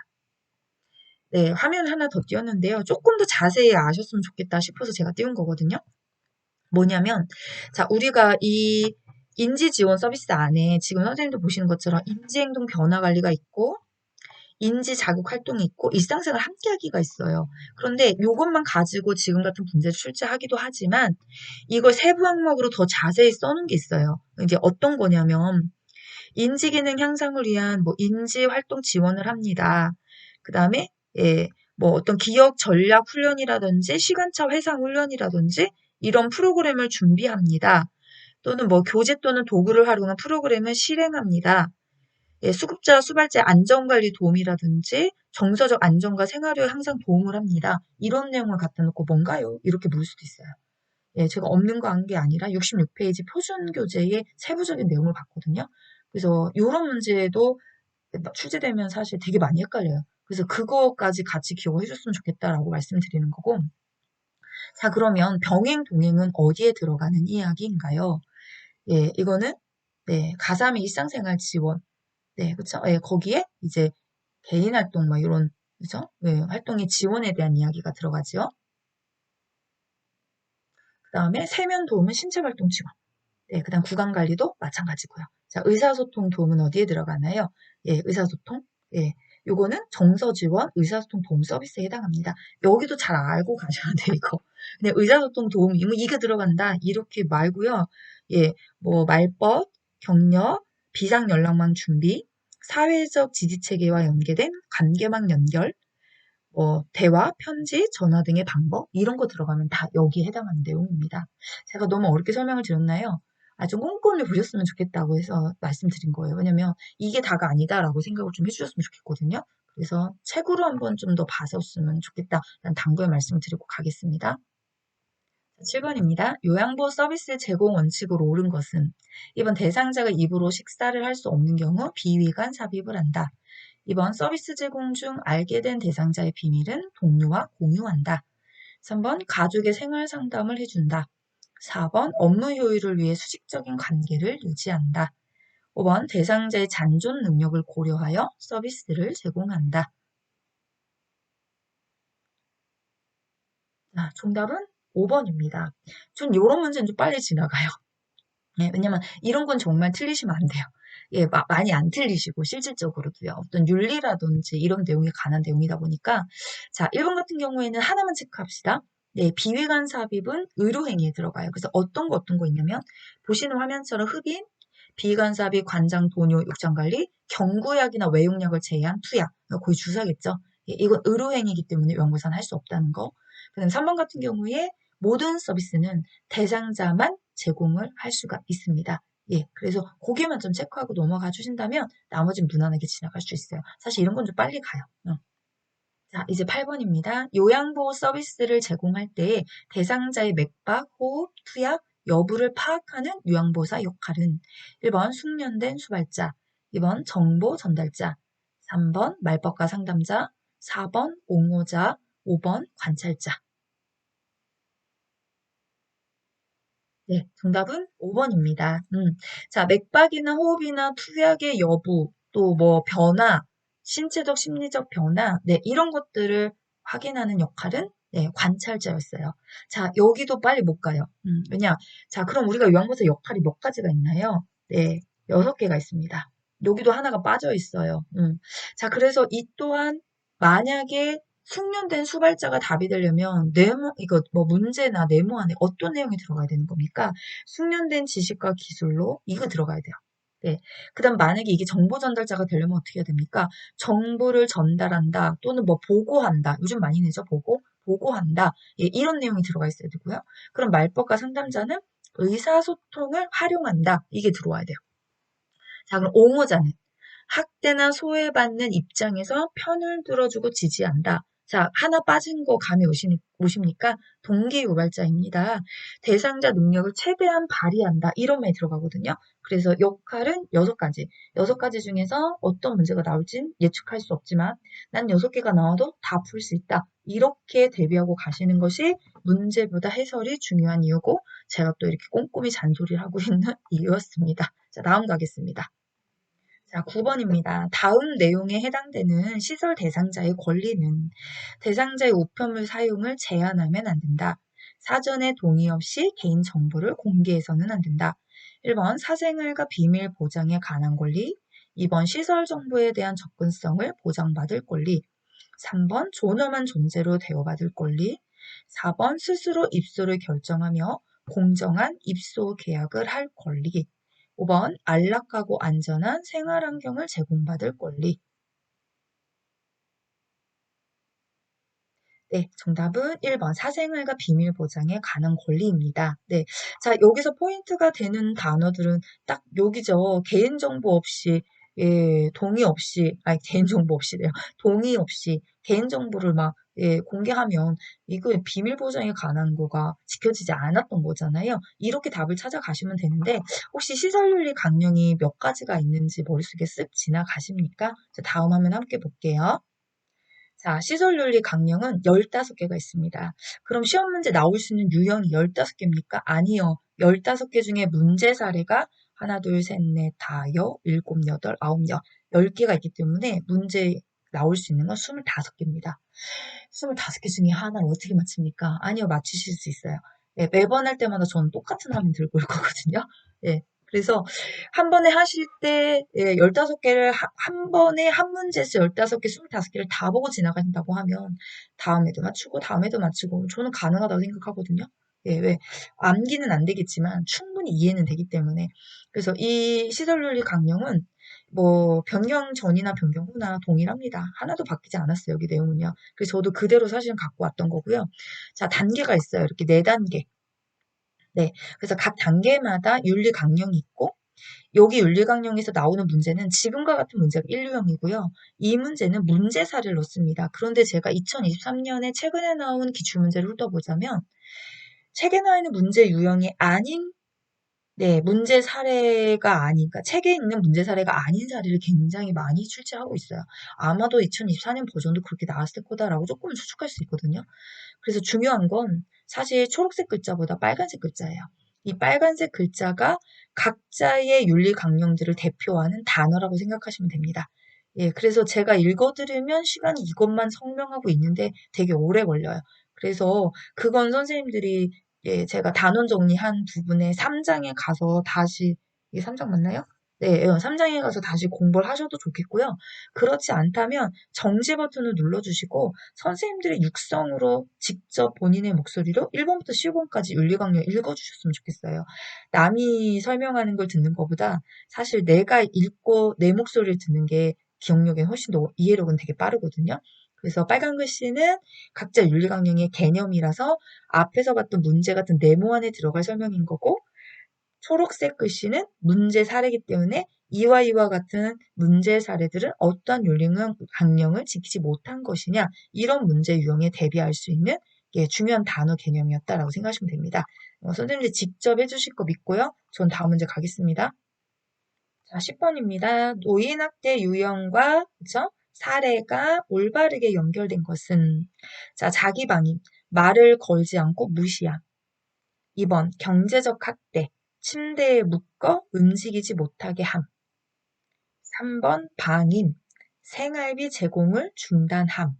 Speaker 1: 네, 화면 하나 더 띄웠는데요. 조금 더 자세히 아셨으면 좋겠다 싶어서 제가 띄운 거거든요. 뭐냐면, 자, 우리가 이 인지 지원 서비스 안에 지금 선생님도 보시는 것처럼 인지행동 변화 관리가 있고, 인지 자극 활동이 있고, 일상생활 함께하기가 있어요. 그런데 이것만 가지고 지금 같은 문제를 출제하기도 하지만, 이걸 세부 항목으로 더 자세히 써놓은 게 있어요. 이제 어떤 거냐면, 인지 기능 향상을 위한 뭐 인지 활동 지원을 합니다. 그 다음에 예, 뭐 어떤 기억 전략 훈련이라든지 시간차 회상 훈련이라든지 이런 프로그램을 준비합니다. 또는 뭐 교재 또는 도구를 활용한 프로그램을 실행합니다. 예, 수급자, 수발자 안전관리 도움이라든지 정서적 안정과 생활효에 항상 도움을 합니다. 이런 내용을 갖다 놓고 뭔가요? 이렇게 물을 수도 있어요. 예, 제가 없는 거 한 게 아니라 66페이지 표준 교재의 세부적인 내용을 봤거든요. 그래서 이런 문제도 출제되면 사실 되게 많이 헷갈려요. 그래서 그거까지 같이 기억을 해줬으면 좋겠다라고 말씀드리는 거고. 자, 그러면 병행, 동행은 어디에 들어가는 이야기인가요? 예, 이거는, 네, 가3의 일상생활 지원. 네, 그쵸? 예, 거기에 이제 개인 활동, 막 이런, 그죠? 예, 활동의 지원에 대한 이야기가 들어가죠. 그 다음에 세면 도움은 신체 활동 지원. 네, 그 다음 구강 관리도 마찬가지고요. 자, 의사소통 도움은 어디에 들어가나요? 예, 의사소통. 예, 요거는 정서 지원, 의사소통 도움 서비스에 해당합니다. 여기도 잘 알고 가셔야 돼요, 이거. 그냥 의사소통 도움, 이게 들어간다. 이렇게 말고요. 예, 뭐, 말벗, 격려, 비상연락망 준비, 사회적 지지체계와 연계된 관계망 연결, 대화, 편지, 전화 등의 방법, 이런 거 들어가면 다 여기에 해당하는 내용입니다. 제가 너무 어렵게 설명을 드렸나요? 좀 꼼꼼히 보셨으면 좋겠다고 해서 말씀드린 거예요. 왜냐면 이게 다가 아니다라고 생각을 좀 해주셨으면 좋겠거든요. 그래서 책으로 한번 좀 더 봐줬으면 좋겠다라는 당부의 말씀을 드리고 가겠습니다. 7번입니다. 요양보 서비스 제공 원칙으로 옳은 것은 1번 대상자가 입으로 식사를 할 수 없는 경우 비위간 삽입을 한다. 2번 서비스 제공 중 알게 된 대상자의 비밀은 동료와 공유한다. 3번 가족의 생활 상담을 해준다. 4번 업무 효율을 위해 수직적인 관계를 유지한다. 5번 대상자의 잔존 능력을 고려하여 서비스를 제공한다. 자, 정답은 5번입니다. 전 이런 문제는 좀 빨리 지나가요. 네, 왜냐면 이런 건 정말 틀리시면 안 돼요. 예, 많이 안 틀리시고 실질적으로도요. 어떤 윤리라든지 이런 내용에 관한 내용이다 보니까 자, 1번 같은 경우에는 하나만 체크합시다. 네, 비위간 삽입은 의료행위에 들어가요. 그래서 어떤 거 있냐면 보시는 화면처럼 흡인, 비위간 삽입, 관장, 도뇨, 욕장관리, 경구약이나 외용약을 제외한 투약, 거의 주사겠죠. 예, 이건 의료행위이기 때문에 연구사는 할 수 없다는 거. 그다음 3번 같은 경우에 모든 서비스는 대상자만 제공을 할 수가 있습니다. 예, 그래서 고기만 좀 체크하고 넘어가 주신다면 나머지는 무난하게 지나갈 수 있어요. 사실 이런 건 좀 빨리 가요. 자, 이제 8번입니다. 요양보호 서비스를 제공할 때 대상자의 맥박, 호흡, 투약, 여부를 파악하는 요양보호사 역할은 1번 숙련된 수발자, 2번 정보 전달자, 3번 말법가 상담자, 4번 옹호자, 5번 관찰자. 네, 정답은 5번입니다. 자, 맥박이나 호흡이나 투약의 여부, 또 뭐 변화, 신체적, 심리적 변화, 네, 이런 것들을 확인하는 역할은 네, 관찰자였어요. 자, 여기도 빨리 못 가요. 왜냐? 자, 그럼 우리가 요양보호사 역할이 몇 가지가 있나요? 네, 6개가 있습니다. 여기도 하나가 빠져 있어요. 자, 그래서 이 또한 만약에 숙련된 수발자가 답이 되려면 이거 뭐 문제나 네모 안에 어떤 내용이 들어가야 되는 겁니까? 숙련된 지식과 기술로 이거 들어가야 돼요. 네. 그다음 만약에 이게 정보 전달자가 되려면 어떻게 해야 됩니까? 정보를 전달한다 또는 뭐 보고한다. 요즘 많이 내죠, 보고한다. 예, 이런 내용이 들어가 있어야 되고요. 그럼 말법과 상담자는 의사소통을 활용한다. 이게 들어와야 돼요. 자, 그럼 옹호자는 학대나 소외받는 입장에서 편을 들어주고 지지한다. 자, 하나 빠진 거 감이 오십니까? 동기유발자입니다. 대상자 능력을 최대한 발휘한다. 이런 말이 들어가거든요. 그래서 역할은 6가지. 6가지 중에서 어떤 문제가 나올진 예측할 수 없지만 난 6개가 나와도 다 풀 수 있다. 이렇게 대비하고 가시는 것이 문제보다 해설이 중요한 이유고 제가 또 이렇게 꼼꼼히 잔소리를 하고 있는 이유였습니다. 자, 다음 가겠습니다. 자, 9번입니다. 다음 내용에 해당되는 시설 대상자의 권리는 대상자의 우편물 사용을 제한하면 안 된다. 사전에 동의 없이 개인 정보를 공개해서는 안 된다. 1번 사생활과 비밀 보장에 관한 권리, 2번 시설 정보에 대한 접근성을 보장받을 권리, 3번 존엄한 존재로 대우받을 권리, 4번 스스로 입소를 결정하며 공정한 입소 계약을 할 권리, 5번 안락하고 안전한 생활 환경을 제공받을 권리. 네, 정답은 1번 사생활과 비밀 보장에 관한 권리입니다. 네, 자 여기서 포인트가 되는 단어들은 딱 여기죠. 개인정보 없이 동의 없이 개인정보 없이래요. 동의 없이 개인정보를 막 공개하면 이거 비밀 보장에 관한 거가 지켜지지 않았던 거잖아요. 이렇게 답을 찾아가시면 되는데 혹시 시설윤리 강령이 몇 가지가 있는지 머릿속에 쓱 지나가십니까? 자, 다음 화면 함께 볼게요. 자, 시설윤리 강령은 15개가 있습니다. 그럼 시험 문제 나올 수 있는 유형이 15개입니까? 아니요. 15개 중에 문제 사례가 하나, 둘, 셋, 넷, 다, 일곱, 여덟, 아홉, 10개가 있기 때문에 문제 나올 수 있는 건 25개입니다. 25개 중에 하나를 어떻게 맞춥니까? 아니요, 맞추실 수 있어요. 예, 매번 할 때마다 저는 똑같은 화면 들고 올 거거든요. 예, 그래서 한 번에 하실 때 15개를 한 번에 한 문제에서 15개, 25개를 다 보고 지나가신다고 하면 다음에도 맞추고 다음에도 맞추고 저는 가능하다고 생각하거든요. 예, 왜 암기는 안 되겠지만 충분히 이해는 되기 때문에 그래서 이 시설윤리 강령은 뭐 변경 전이나 변경 후나 동일합니다. 하나도 바뀌지 않았어요. 여기 내용은요. 그래서 저도 그대로 사실은 갖고 왔던 거고요. 자, 단계가 있어요. 이렇게 4단계. 네. 그래서 각 단계마다 윤리 강령이 있고 여기 윤리 강령에서 나오는 문제는 지금과 같은 문제가 1유형이고요. 이 문제는 문제 사례를 넣습니다. 그런데 제가 2023년에 최근에 나온 기출문제를 훑어보자면 책에 나와 있는 문제 유형이 아닌 네, 문제 사례가 아닌, 그러니까 책에 있는 문제 사례가 아닌 사례를 굉장히 많이 출제하고 있어요. 아마도 2024년 버전도 그렇게 나왔을 거다라고 조금 추측할 수 있거든요. 그래서 중요한 건 사실 초록색 글자보다 빨간색 글자예요. 이 빨간색 글자가 각자의 윤리 강령들을 대표하는 단어라고 생각하시면 됩니다. 예, 그래서 제가 읽어드리면 시간이 이것만 설명하고 있는데 되게 오래 걸려요. 그래서 그건 선생님들이 예, 제가 단원 정리한 부분에 3장에 가서 다시, 이게 3장 맞나요? 네, 3장에 가서 다시 공부를 하셔도 좋겠고요. 그렇지 않다면 정지 버튼을 눌러주시고 선생님들의 육성으로 직접 본인의 목소리로 1번부터 15번까지 윤리강령 읽어주셨으면 좋겠어요. 남이 설명하는 걸 듣는 것보다 사실 내가 읽고 내 목소리를 듣는 게 기억력에 훨씬 더 이해력은 되게 빠르거든요. 그래서 빨간 글씨는 각자 윤리강령의 개념이라서 앞에서 봤던 문제 같은 네모 안에 들어갈 설명인 거고 초록색 글씨는 문제 사례이기 때문에 이와 같은 문제 사례들은 어떠한 윤리 강령을 지키지 못한 것이냐 이런 문제 유형에 대비할 수 있는 중요한 단어 개념이었다라고 생각하시면 됩니다. 선생님들 직접 해주실 거 믿고요. 전 다음 문제 가겠습니다. 자, 10번입니다. 노인학대 유형과 그쵸? 사례가 올바르게 연결된 것은 자, 자기 방임, 말을 걸지 않고 무시함. 2번 경제적 학대, 침대에 묶어 움직이지 못하게 함. 3번 방임, 생활비 제공을 중단함.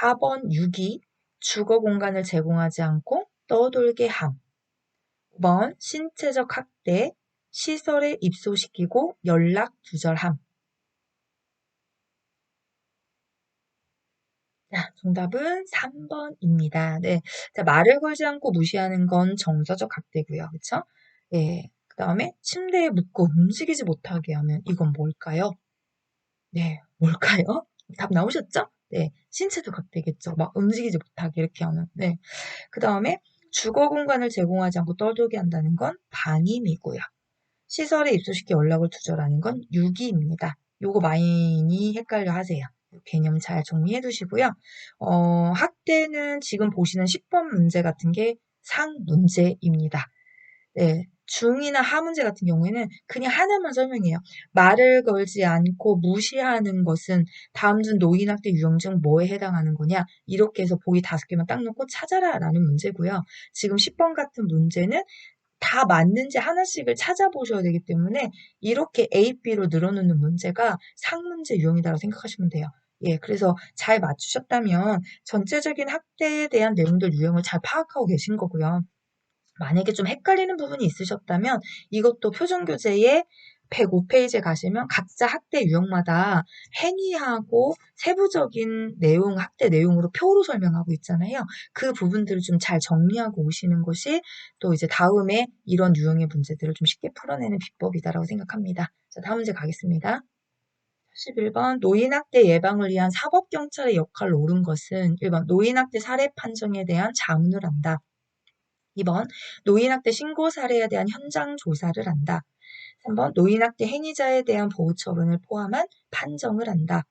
Speaker 1: 4번 유기, 주거 공간을 제공하지 않고 떠돌게 함. 5번 신체적 학대, 시설에 입소시키고 연락 두절함. 자, 정답은 3번입니다. 네. 자, 말을 걸지 않고 무시하는 건 정서적 학대고요. 그쵸? 네. 그 다음에 침대에 묶고 움직이지 못하게 하면 이건 뭘까요? 네. 뭘까요? 답 나오셨죠? 네. 신체도 각되겠죠. 막 움직이지 못하게 이렇게 하면. 네. 그 다음에 주거 공간을 제공하지 않고 떠들게 한다는 건 방임이고요. 시설에 입소시켜 연락을 두절하는 건 유기입니다. 요거 많이 헷갈려 하세요. 개념 잘 정리해 두시고요. 학대는 지금 보시는 10번 문제 같은 게 상문제입니다. 네. 중이나 하문제 같은 경우에는 그냥 하나만 설명해요. 말을 걸지 않고 무시하는 것은 다음 중 노인학대 유형 중 뭐에 해당하는 거냐? 이렇게 해서 보기 5개만 딱 놓고 찾아라 라는 문제고요. 지금 10번 같은 문제는 다 맞는지 하나씩을 찾아보셔야 되기 때문에 이렇게 A, B로 늘어놓는 문제가 상문제 유형이라고 생각하시면 돼요. 예, 그래서 잘 맞추셨다면 전체적인 학대에 대한 내용들 유형을 잘 파악하고 계신 거고요. 만약에 좀 헷갈리는 부분이 있으셨다면 이것도 표준교재의 105페이지에 가시면 각자 학대 유형마다 행위하고 세부적인 내용, 학대 내용으로 표로 설명하고 있잖아요. 그 부분들을 좀 잘 정리하고 오시는 것이 또 이제 다음에 이런 유형의 문제들을 좀 쉽게 풀어내는 비법이다라고 생각합니다. 자, 다음 문제 가겠습니다. 11번 노인학대 예방을 위한 사법경찰의 역할을 옳은 것은 1번 노인학대 사례 판정에 대한 자문을 한다. 2번 노인학대 신고 사례에 대한 현장 조사를 한다. 3번 노인학대 행위자에 대한 보호 처분을 포함한 판정을 한다.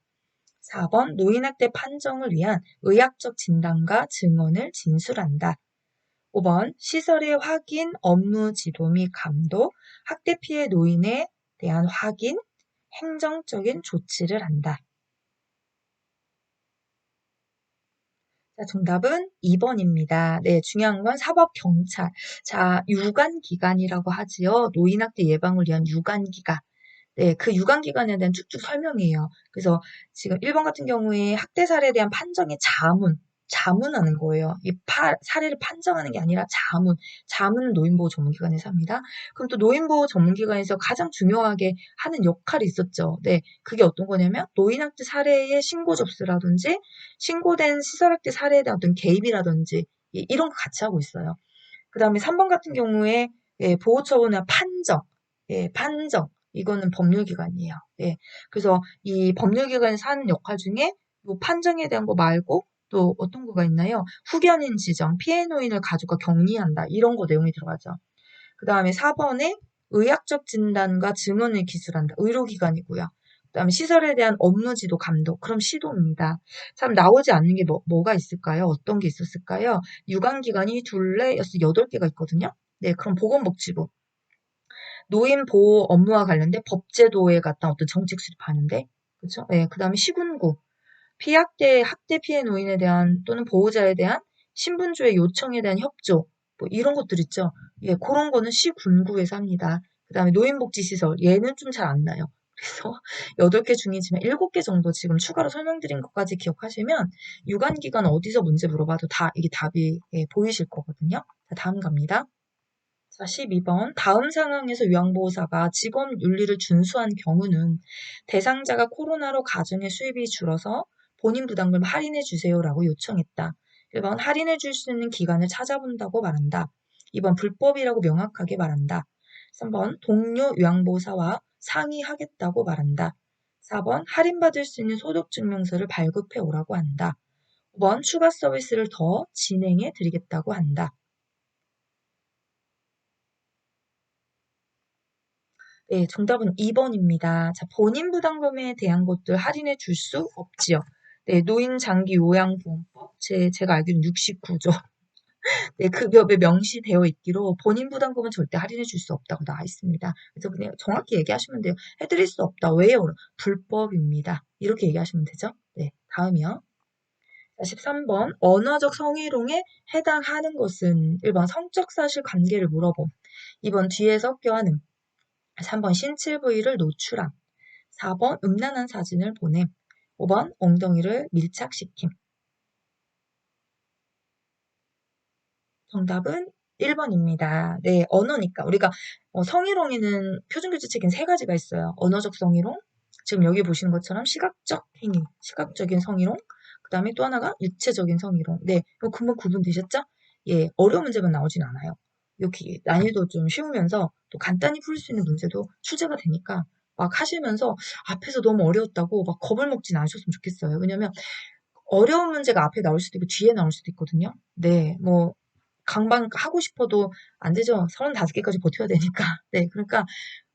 Speaker 1: 4번 노인학대 판정을 위한 의학적 진단과 증언을 진술한다. 5번 시설의 확인, 업무 지도 및 감독, 학대 피해 노인에 대한 확인, 행정적인 조치를 한다. 자, 정답은 2번입니다. 네, 중요한 건 사법경찰. 자, 유관기관이라고 하지요. 노인학대 예방을 위한 유관기관. 네, 그 유관기관에 대한 쭉쭉 설명이에요. 그래서 지금 1번 같은 경우에 학대 사례에 대한 판정의 자문하는 거예요. 사례를 판정하는 게 아니라 자문은 노인보호 전문기관에서 합니다. 그럼 또 노인보호 전문기관에서 가장 중요하게 하는 역할이 있었죠. 네, 그게 어떤 거냐면 노인학대 사례의 신고 접수라든지 신고된 시설학대 사례에 대한 어떤 개입이라든지 이런 거 같이 하고 있어요. 그 다음에 3번 같은 경우에 예, 보호처분이나 판정, 예, 판정. 이거는 법률기관이에요. 예, 그래서 이 법률기관에서 하는 역할 중에 뭐 판정에 대한 거 말고 또 어떤 거가 있나요? 후견인 지정, 피해 노인을 가족과 격리한다. 이런 거 내용이 들어가죠. 그 다음에 4번에 의학적 진단과 증언을 기술한다. 의료기관이고요. 그 다음에 시설에 대한 업무 지도 감독. 그럼 시도입니다. 참 나오지 않는 게 뭐가 있을까요? 어떤 게 있었을까요? 유관기관이 둘레, 여섯, 8개가 있거든요. 네, 그럼 보건복지부. 노인 보호 업무와 관련된 법제도에 갖다 어떤 정책 수립하는데, 그렇죠? 네, 그 다음에 시군구. 피학대, 학대 피해 노인에 대한 또는 보호자에 대한 신분조회 요청에 대한 협조, 뭐 이런 것들 있죠. 예, 그런 거는 시군구에서 합니다. 그 다음에 노인복지시설, 얘는 좀 잘 안 나요. 그래서 8개 중이지만 7개 정도 지금 추가로 설명드린 것까지 기억하시면 유관기관 어디서 문제 물어봐도 다 이게 답이 예, 보이실 거거든요. 자, 다음 갑니다. 자, 12번. 다음 상황에서 요양보호사가 직업 윤리를 준수한 경우는 대상자가 코로나로 가정의 수입이 줄어서 본인 부담금 할인해 주세요라고 요청했다. 1번 할인해 줄 수 있는 기간을 찾아본다고 말한다. 2번 불법이라고 명확하게 말한다. 3번 동료 요양보호사와 상의하겠다고 말한다. 4번 할인받을 수 있는 소득증명서를 발급해 오라고 한다. 5번 추가 서비스를 더 진행해 드리겠다고 한다. 네, 정답은 2번입니다. 자, 본인 부담금에 대한 것들 할인해 줄 수 없지요. 네, 노인장기요양보험법 제가 알기로는 69조. 네, 급여에 명시되어 있기로 본인 부담금은 절대 할인해 줄 수 없다고 나와 있습니다. 그래서 그냥 정확히 얘기하시면 돼요. 해드릴 수 없다. 왜요? 불법입니다. 이렇게 얘기하시면 되죠. 네, 다음이요. 자, 13번. 언어적 성희롱에 해당하는 것은 1번 성적 사실 관계를 물어봄. 2번 뒤에서 껴안음. 3번 신체 부위를 노출함. 4번 음란한 사진을 보냄. 5번 엉덩이를 밀착시킴. 정답은 1번입니다. 네, 언어니까. 우리가 성희롱에는 표준교재책엔 세 가지가 있어요. 언어적 성희롱, 지금 여기 보시는 것처럼 시각적 행위, 시각적인 성희롱, 그 다음에 또 하나가 육체적인 성희롱. 네, 이거 금방 구분되셨죠? 예, 어려운 문제만 나오진 않아요. 여기 난이도 좀 쉬우면서 또 간단히 풀 수 있는 문제도 출제가 되니까 막 하시면서 앞에서 너무 어려웠다고 막 겁을 먹진 않으셨으면 좋겠어요. 왜냐면 어려운 문제가 앞에 나올 수도 있고 뒤에 나올 수도 있거든요. 네, 뭐 강방 하고 싶어도 안 되죠. 35개까지 버텨야 되니까. 네, 그러니까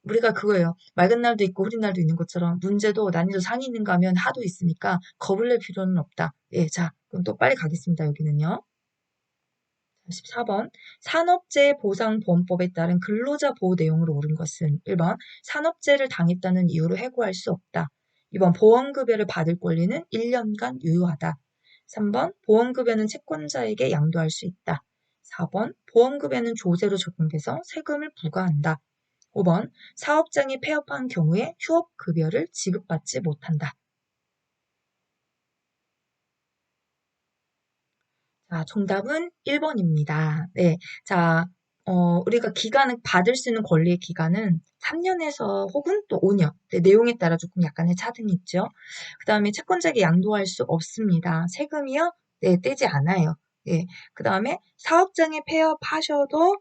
Speaker 1: 우리가 그거예요. 맑은 날도 있고 흐린 날도 있는 것처럼 문제도 난이도 상위 있는가 하면 하도 있으니까 겁을 낼 필요는 없다. 예, 자, 그럼 또 빨리 가겠습니다. 여기는요. 14번. 산업재해보상보험법에 따른 근로자 보호 내용으로 옳은 것은 1번. 산업재해를 당했다는 이유로 해고할 수 없다. 2번. 보험급여를 받을 권리는 1년간 유효하다. 3번. 보험급여는 채권자에게 양도할 수 있다. 4번. 보험급여는 조세로 적용돼서 세금을 부과한다. 5번. 사업장이 폐업한 경우에 휴업급여를 지급받지 못한다. 자, 정답은 1번입니다. 네. 자, 우리가 기간을 받을 수 있는 권리의 기간은 3년에서 혹은 또 5년. 네, 내용에 따라 조금 약간의 차등이 있죠. 그 다음에 채권자에게 양도할 수 없습니다. 세금이요? 네, 떼지 않아요. 예. 그 다음에 사업장에 폐업하셔도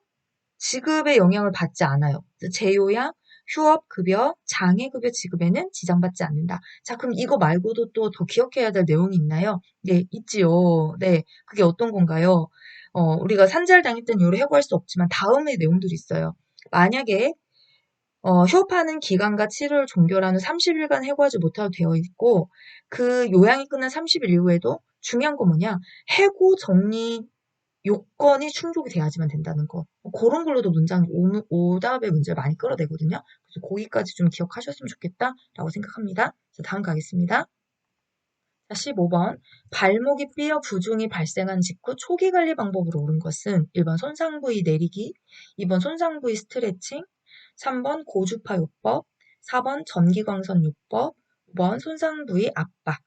Speaker 1: 지급의 영향을 받지 않아요. 재요양, 휴업급여, 장애급여 지급에는 지장받지 않는다. 자, 그럼 이거 말고도 또 더 기억해야 될 내용이 있나요? 네, 있지요. 네, 그게 어떤 건가요? 우리가 산재를 당했던 이유로 해고할 수 없지만 다음의 내용들이 있어요. 만약에 휴업하는 기간과 치료를 종결한 후 30일간 해고하지 못하도 되어 있고 그 요양이 끝난 30일 이후에도 중요한 건 뭐냐? 해고 정리 요건이 충족이 돼야지만 된다는 거. 그런 걸로도 문장 오답의 문제를 많이 끌어내거든요. 그래서 거기까지 좀 기억하셨으면 좋겠다라고 생각합니다. 자, 다음 가겠습니다. 자, 15번. 발목이 삐어 부종이 발생한 직후 초기 관리 방법으로 옳은 것은 1번 손상 부위 내리기, 2번 손상 부위 스트레칭, 3번 고주파 요법, 4번 전기광선 요법, 5번 손상 부위 압박.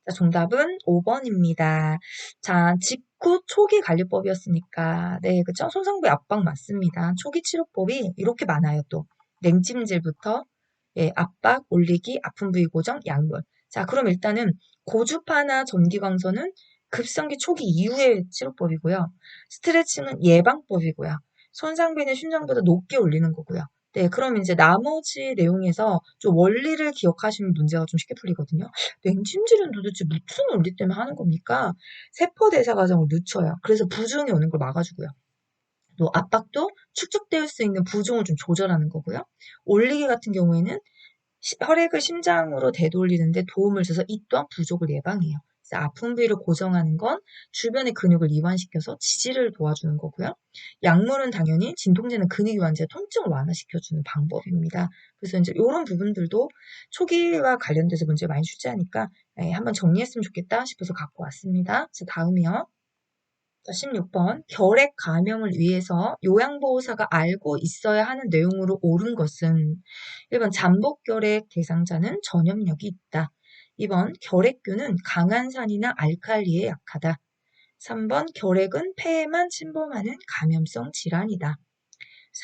Speaker 1: 자, 정답은 5번입니다. 자, 직후 초기 관리법이었으니까, 네, 그쵸? 손상부의 압박 맞습니다. 초기 치료법이 이렇게 많아요, 또. 냉찜질부터, 예, 압박, 올리기, 아픈 부위 고정, 약물. 자, 그럼 일단은 고주파나 전기광선은 급성기 초기 이후의 치료법이고요. 스트레칭은 예방법이고요. 손상부위는 심장보다 높게 올리는 거고요. 네, 그럼 이제 나머지 내용에서 좀 원리를 기억하시면 문제가 좀 쉽게 풀리거든요. 냉찜질은 도대체 무슨 원리 때문에 하는 겁니까? 세포 대사 과정을 늦춰요. 그래서 부종이 오는 걸 막아주고요. 또 압박도 축적될 수 있는 부종을 좀 조절하는 거고요. 올리기 같은 경우에는 혈액을 심장으로 되돌리는데 도움을 줘서 이 또한 부족을 예방해요. 그래서 아픈 부위를 고정하는 건 주변의 근육을 이완시켜서 지지를 도와주는 거고요. 약물은 당연히 진통제는 근육 이완제 통증을 완화시켜주는 방법입니다. 그래서 이제 이런 부분들도 초기와 관련돼서 문제 많이 출제하니까 한번 정리했으면 좋겠다 싶어서 갖고 왔습니다. 자, 다음이요. 자, 16번. 결핵 감염을 위해서 요양보호사가 알고 있어야 하는 내용으로 옳은 것은 1번 잠복결핵 대상자는 전염력이 있다. 2번 결핵균은 강한 산이나 알칼리에 약하다. 3번 결핵은 폐에만 침범하는 감염성 질환이다.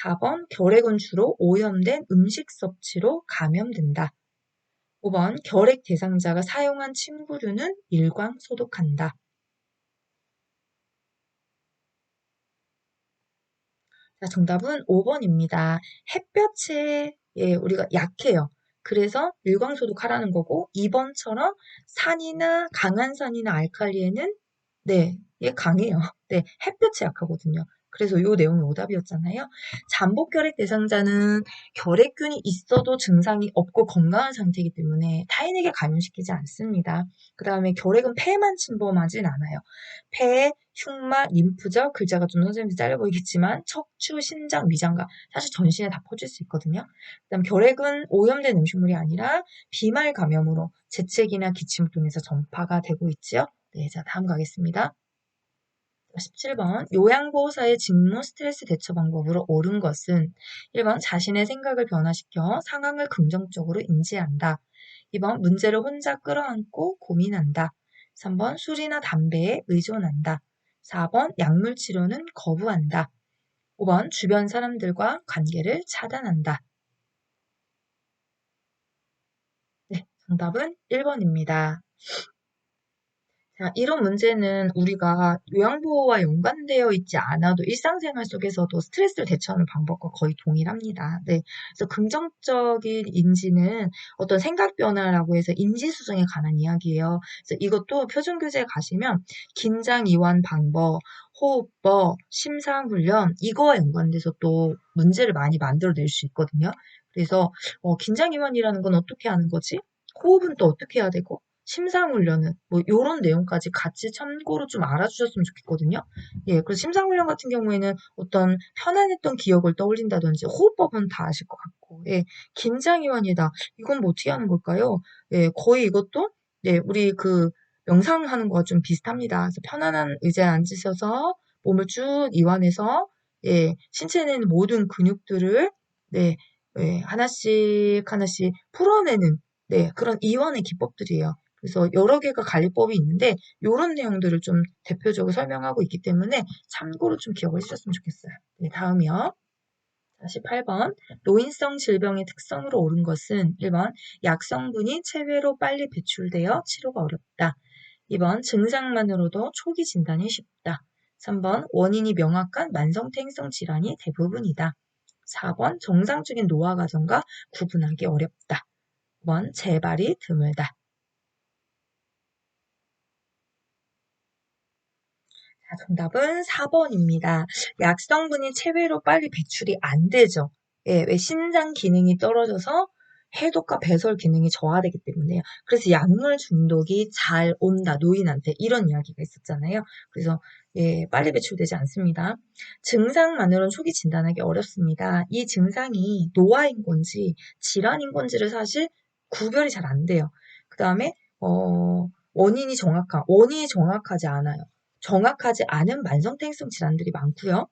Speaker 1: 4번 결핵은 주로 오염된 음식 섭취로 감염된다. 5번 결핵 대상자가 사용한 침구류는 일광 소독한다. 자, 정답은 5번입니다. 햇볕에 우리가 약해요. 그래서 일광소독하라는 거고 2번처럼 산이나 강한 산이나 알칼리에는 네, 얘 강해요. 네, 햇볕에 약하거든요. 그래서 요 내용이 오답이었잖아요. 잠복결핵 대상자는 결핵균이 있어도 증상이 없고 건강한 상태이기 때문에 타인에게 감염시키지 않습니다. 그 다음에 결핵은 폐만 침범하진 않아요. 폐, 흉막, 림프절, 글자가 좀 선생님한테 짧아 보이겠지만 척추, 심장, 위장과 사실 전신에 다 퍼질 수 있거든요. 그다음 결핵은 오염된 음식물이 아니라 비말 감염으로 재채기나 기침을 통해서 전파가 되고 있지요. 네, 자 다음 가겠습니다. 17번 요양보호사의 직무 스트레스 대처 방법으로 옳은 것은 1번 자신의 생각을 변화시켜 상황을 긍정적으로 인지한다. 2번 문제를 혼자 끌어안고 고민한다. 3번 술이나 담배에 의존한다. 4번 약물 치료는 거부한다. 5번 주변 사람들과 관계를 차단한다. 네, 정답은 1번입니다. 자, 이런 문제는 우리가 요양보호와 연관되어 있지 않아도 일상생활 속에서도 스트레스를 대처하는 방법과 거의 동일합니다. 네. 그래서 긍정적인 인지는 어떤 생각 변화라고 해서 인지 수정에 관한 이야기예요. 그래서 이것도 표준교재에 가시면 긴장 이완 방법, 호흡법, 심상 훈련 이거와 연관돼서 또 문제를 많이 만들어낼 수 있거든요. 그래서 긴장 이완이라는 건 어떻게 하는 거지? 호흡은 또 어떻게 해야 되고? 심사훈련은 뭐 요런 내용까지 같이 참고로 좀 알아주셨으면 좋겠거든요. 예, 그래서 심사훈련 같은 경우에는 어떤 편안했던 기억을 떠올린다든지 호흡법은 다 아실 것 같고, 예, 긴장이완이다. 이건 뭐 어떻게 하는 걸까요? 예, 거의 이것도 예, 우리 그 명상하는 거와 좀 비슷합니다. 그래서 편안한 의자에 앉으셔서 몸을 쭉 이완해서 예, 신체에 있는 모든 근육들을 네, 예, 하나씩 하나씩 풀어내는 네, 그런 이완의 기법들이에요. 그래서 여러 개가 관리법이 있는데 요런 내용들을 좀 대표적으로 설명하고 있기 때문에 참고로 좀 기억을 해주셨으면 좋겠어요. 네, 다음이요. 18번. 노인성 질병의 특성으로 옳은 것은 1번 약성분이 체외로 빨리 배출되어 치료가 어렵다. 2번 증상만으로도 초기 진단이 쉽다. 3번 원인이 명확한 만성퇴행성 질환이 대부분이다. 4번 정상적인 노화 과정과 구분하기 어렵다. 5번 재발이 드물다. 자, 정답은 4번입니다. 약성분이 체외로 빨리 배출이 안 되죠. 예, 왜 신장 기능이 떨어져서 해독과 배설 기능이 저하되기 때문에요. 그래서 약물 중독이 잘 온다, 노인한테. 이런 이야기가 있었잖아요. 그래서 예, 빨리 배출되지 않습니다. 증상만으로는 초기 진단하기 어렵습니다. 이 증상이 노화인 건지 질환인 건지를 사실 구별이 잘 안 돼요. 그 다음에 원인이 정확하지 않아요. 정확하지 않은 만성태행성 질환들이 많고요.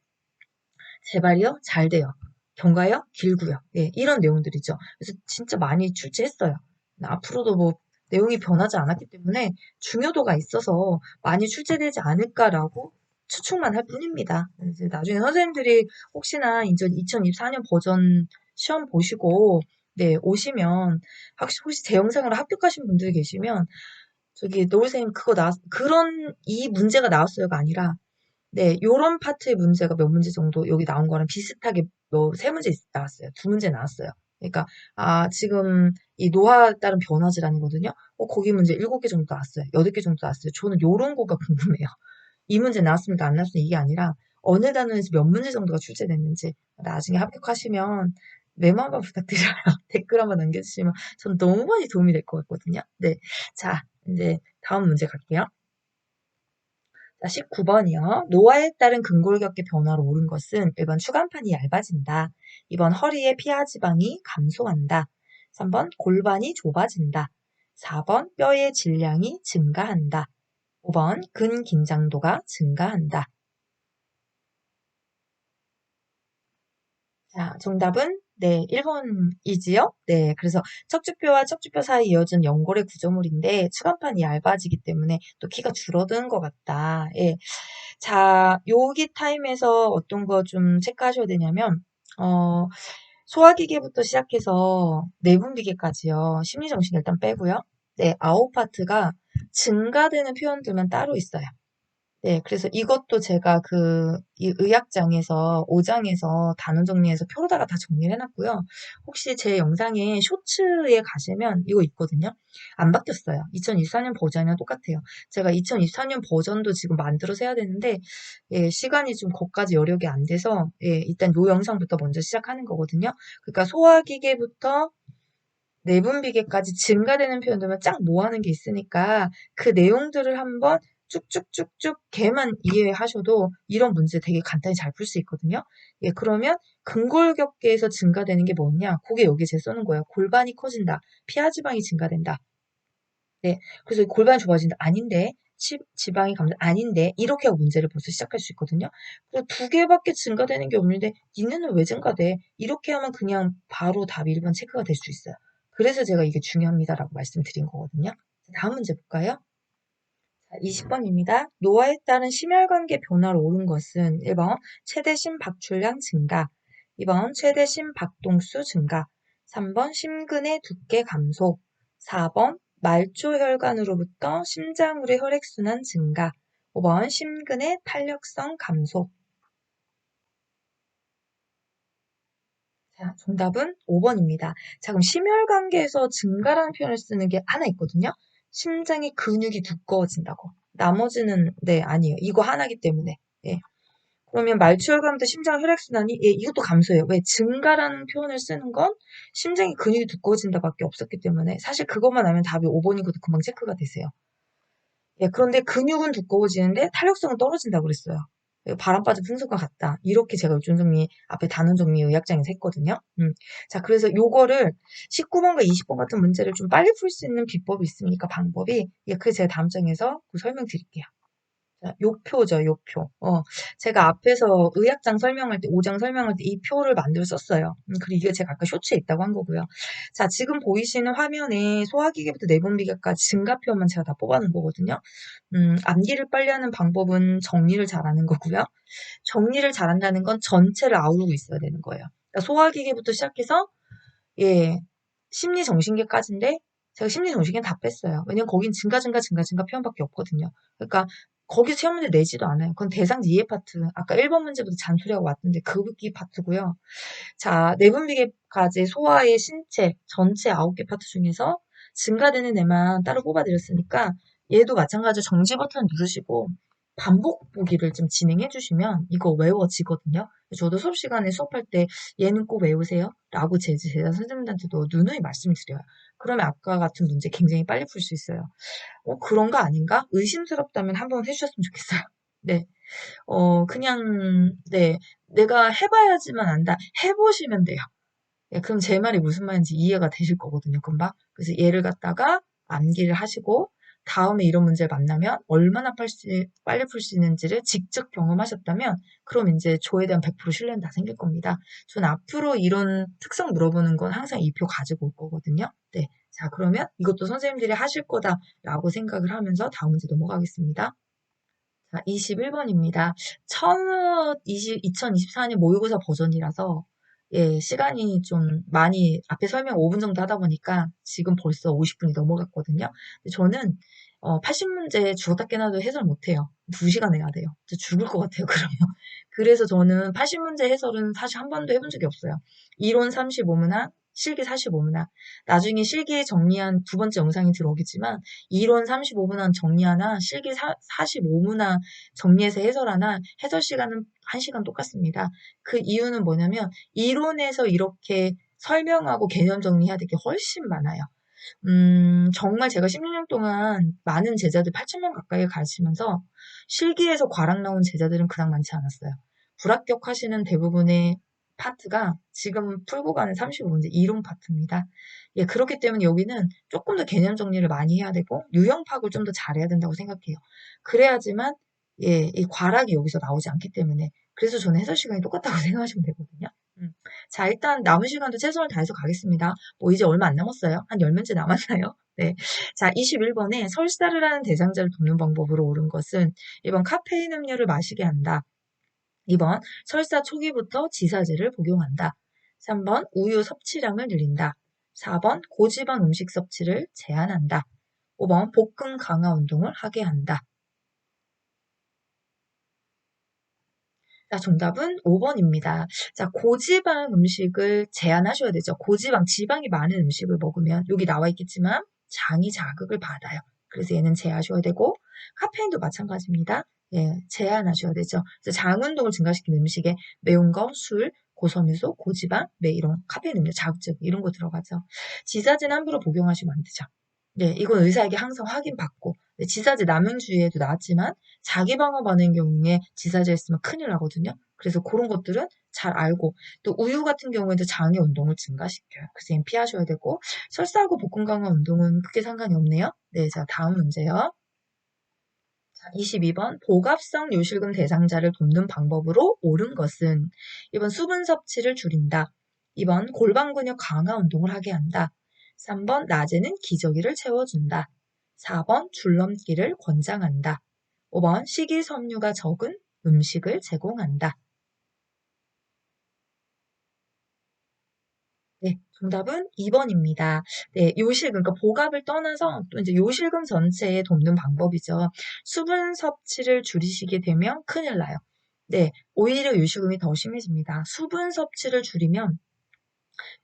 Speaker 1: 재발이요? 잘 돼요. 경과요? 길고요. 예, 이런 내용들이죠. 그래서 진짜 많이 출제했어요. 앞으로도 뭐 내용이 변하지 않았기 때문에 중요도가 있어서 많이 출제되지 않을까라고 추측만 할 뿐입니다. 이제 나중에 선생님들이 혹시나 이제 2024년 버전 시험 보시고 네, 오시면 혹시 제 영상으로 합격하신 분들이 계시면 저기 노을 선생님 그런 이 문제가 나왔어요가 아니라 네, 요런 파트의 문제가 몇 문제 정도 여기 나온 거랑 비슷하게 뭐 세 문제 나왔어요. 두 문제 나왔어요. 그러니까 지금 이 노화에 따른 변화 질환이거든요. 거기 문제 7개 정도 나왔어요. 8개 정도 나왔어요. 저는 요런 거가 궁금해요. 이 문제 나왔습니까? 안 나왔습니까? 이게 아니라 어느 단원에서 몇 문제 정도가 출제됐는지 나중에 합격하시면 메모 한번 부탁드려요. 댓글 한번 남겨주시면 전 너무 많이 도움이 될 것 같거든요. 네, 자 이제 다음 문제 갈게요. 자, 19번이요. 노화에 따른 근골격계 변화로 옳은 것은 1번 추간판이 얇아진다. 2번 허리의 피하 지방이 감소한다. 3번 골반이 좁아진다. 4번 뼈의 질량이 증가한다. 5번 근긴장도가 증가한다. 자, 정답은 네, 1번이지요. 네, 그래서 척추뼈와 척추뼈 사이 이어진 연골의 구조물인데 추간판이 얇아지기 때문에 또 키가 줄어드는 것 같다. 예. 자, 요기 타임에서 어떤 거 좀 체크하셔야 되냐면 소화기계부터 시작해서 내분비계까지요. 심리정신 일단 빼고요. 네, 아홉 파트가 증가되는 표현들만 따로 있어요. 네, 그래서 이것도 제가 이 의학장에서 5장에서 단원 정리해서 표로다가 다 정리를 해놨고요. 혹시 제 영상에 쇼츠에 가시면 이거 있거든요. 안 바뀌었어요. 2024년 버전이랑 똑같아요. 제가 2024년 버전도 지금 만들어서 해야 되는데, 예, 시간이 좀 거기까지 여력이 안 돼서, 예, 일단 요 영상부터 먼저 시작하는 거거든요. 그러니까 소화기계부터 내분비계까지 증가되는 표현들만 쫙 모아놓은 게 있으니까 그 내용들을 한번 쭉쭉쭉쭉 걔만 이해하셔도 이런 문제 되게 간단히 잘 풀 수 있거든요. 예, 그러면 근골격계에서 증가되는 게 뭐냐? 그게 여기에 제 써는 거예요. 골반이 커진다. 피하지방이 증가된다. 네, 그래서 골반이 좁아진다. 아닌데. 지방이 감소 아닌데 이렇게 하고 문제를 벌써 시작할 수 있거든요. 그리고 두 개밖에 증가되는 게 없는데 니네는 왜 증가돼? 이렇게 하면 그냥 바로 답이 1번 체크가 될 수 있어요. 그래서 제가 이게 중요합니다라고 말씀드린 거거든요. 다음 문제 볼까요? 20번입니다. 노화에 따른 심혈관계 변화로 오른 것은 1번 최대 심박출량 증가, 2번 최대 심박동수 증가, 3번 심근의 두께 감소, 4번 말초혈관으로부터 심장으로 혈액순환 증가, 5번 심근의 탄력성 감소. 자, 정답은 5번입니다. 자, 그럼 심혈관계에서 증가라는 표현을 쓰는 게 하나 있거든요. 심장의 근육이 두꺼워진다고. 나머지는 네, 아니에요. 이거 하나기 때문에. 예. 그러면 말초혈관부터 심장 혈액순환이 예, 이것도 감소해요. 왜? 증가라는 표현을 쓰는 건 심장의 근육이 두꺼워진다밖에 없었기 때문에 사실 그것만 알면 답이 5번이고도 금방 체크가 되세요. 예, 그런데 근육은 두꺼워지는데 탄력성은 떨어진다고 그랬어요. 바람 빠진 풍선과 같다. 이렇게 제가 요즘 정리 앞에 단원 정리 의학장에서 했거든요. 자, 그래서 요거를 19번과 20번 같은 문제를 좀 빨리 풀 수 있는 비법이 있습니까? 방법이. 예, 그 제가 다음 장에서 설명드릴게요. 자, 요표죠, 요표. 제가 앞에서 의학장 설명할 때, 5장 설명할 때 이 표를 만들어 썼어요. 그리고 이게 제가 아까 쇼츠에 있다고 한 거고요. 자, 지금 보이시는 화면에 소화기계부터 내분비계까지 증가표만 제가 다 뽑아놓은 거거든요. 암기를 빨리 하는 방법은 정리를 잘하는 거고요. 정리를 잘한다는 건 전체를 아우르고 있어야 되는 거예요. 그러니까 소화기계부터 시작해서 예, 심리정신계까지인데 제가 심리정신계는 다 뺐어요. 왜냐면 거긴 증가 표현밖에 없거든요. 그러니까 거기 시험 문제 내지도 않아요. 그건 대상지 이해 파트. 아까 1번 문제부터 잔소리하고 왔던데 그 파트고요. 자, 내분비계까지 소화의 신체 전체 9개 파트 중에서 증가되는 애만 따로 뽑아드렸으니까 얘도 마찬가지로 정지 버튼 누르시고 반복 보기를 좀 진행해 주시면 이거 외워지거든요. 저도 수업 시간에 수업할 때 얘는 꼭 외우세요 라고 제 제자 선생님들한테도 누누이 말씀드려요. 그러면 아까 같은 문제 굉장히 빨리 풀 수 있어요. 그런 거 아닌가? 의심스럽다면 한번 해주셨으면 좋겠어요. 네. 그냥, 네. 내가 해봐야지만 안다. 해보시면 돼요. 예, 그럼 제 말이 무슨 말인지 이해가 되실 거거든요, 금방. 그래서 얘를 갖다가 암기를 하시고, 다음에 이런 문제를 만나면 얼마나 빨리 풀 수 있는지를 직접 경험하셨다면, 그럼 이제 저에 대한 100% 신뢰는 다 생길 겁니다. 전 앞으로 이런 특성 물어보는 건 항상 이 표 가지고 올 거거든요. 네. 자, 그러면 이것도 선생님들이 하실 거다라고 생각을 하면서 다음 문제 넘어가겠습니다. 자, 21번입니다. 2024년 모의고사 버전이라서 예, 시간이 좀 많이 앞에 설명 5분 정도 하다 보니까 지금 벌써 50분이 넘어갔거든요. 근데 저는 80문제 주었다 깨나도 해설 못해요. 2시간 해야 돼요. 진짜 죽을 것 같아요, 그러면. 그래서 저는 80문제 해설은 사실 한 번도 해본 적이 없어요. 이론 35문항, 실기 45문항. 나중에 실기 정리한 두 번째 영상이 들어오겠지만 이론 35문항 정리하나 실기 45문항 정리해서 해설하나 해설 시간은 1시간 똑같습니다. 그 이유는 뭐냐면 이론에서 이렇게 설명하고 개념 정리해야 될 게 훨씬 많아요. 정말 제가 16년 동안 많은 제자들 8,000명 가까이 가르치면서 실기에서 과락 나온 제자들은 그닥 많지 않았어요. 불합격하시는 대부분의 파트가 지금 풀고 가는 35문제 이론 파트입니다. 예, 그렇기 때문에 여기는 조금 더 개념 정리를 많이 해야 되고 유형 파악을 좀 더 잘해야 된다고 생각해요. 그래야지만 예, 이 과락이 여기서 나오지 않기 때문에 그래서 저는 해설 시간이 똑같다고 생각하시면 되거든요. 자, 일단 남은 시간도 최선을 다해서 가겠습니다. 이제 얼마 안 남았어요. 한 10문제 남았나요? 네. 자, 21번에 설사를 하는 대상자를 돕는 방법으로 옳은 것은 1번 카페인 음료를 마시게 한다. 2번 설사 초기부터 지사제를 복용한다. 3번 우유 섭취량을 늘린다. 4번 고지방 음식 섭취를 제한한다. 5번 복근 강화 운동을 하게 한다. 자, 정답은 5번입니다. 자, 고지방 음식을 제한하셔야 되죠. 고지방, 지방이 많은 음식을 먹으면 여기 나와 있겠지만 장이 자극을 받아요. 그래서 얘는 제하셔야 되고 카페인도 마찬가지입니다. 예, 제한하셔야 되죠. 그래서 장 운동을 증가시키는 음식에 매운 거, 술, 고섬유소, 고지방, 이런 카페인 음료, 자극적 이런 거 들어가죠. 지사제는 함부로 복용하시면 안 되죠. 네, 이건 의사에게 항상 확인받고 네, 지사제 남용주의에도 나왔지만 자기 방어반응인 경우에 지사제 했으면 큰일 나거든요. 그래서 그런 것들은 잘 알고 또 우유 같은 경우에도 장의 운동을 증가시켜요. 그래서 얘는 피하셔야 되고 설사하고 복근 강화 운동은 크게 상관이 없네요. 네, 자 다음 문제요. 자, 22번 복압성 요실금 대상자를 돕는 방법으로 옳은 것은 1번 수분 섭취를 줄인다. 2번 골반 근육 강화 운동을 하게 한다. 3번 낮에는 기저귀를 채워준다. 4번 줄넘기를 권장한다. 5번 식이섬유가 적은 음식을 제공한다. 네, 정답은 2번입니다. 네, 요실, 그러니까 복압을 떠나서 또 이제 요실금 전체에 돕는 방법이죠. 수분 섭취를 줄이시게 되면 큰일 나요. 네, 오히려 요실금이 더 심해집니다. 수분 섭취를 줄이면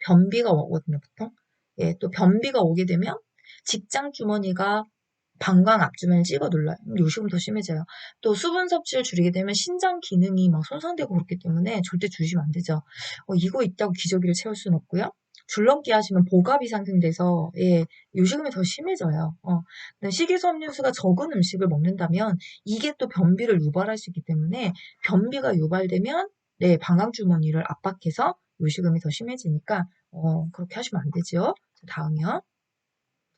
Speaker 1: 변비가 오거든요, 보통. 예, 또 변비가 오게 되면 직장 주머니가 방광 앞주머니를 찍어 눌러요. 요식은 더 심해져요. 또 수분 섭취를 줄이게 되면 신장 기능이 막 손상되고 그렇기 때문에 절대 줄이시면 안 되죠. 이거 있다고 기저귀를 채울 수는 없고요. 줄넘기 하시면 복압이 상승돼서 예, 요식음이 더 심해져요. 식이섬유수가 적은 음식을 먹는다면 이게 또 변비를 유발할 수 있기 때문에 변비가 유발되면 네, 방광주머니를 압박해서 요식음이 더 심해지니까 그렇게 하시면 안 되죠. 자, 다음이요.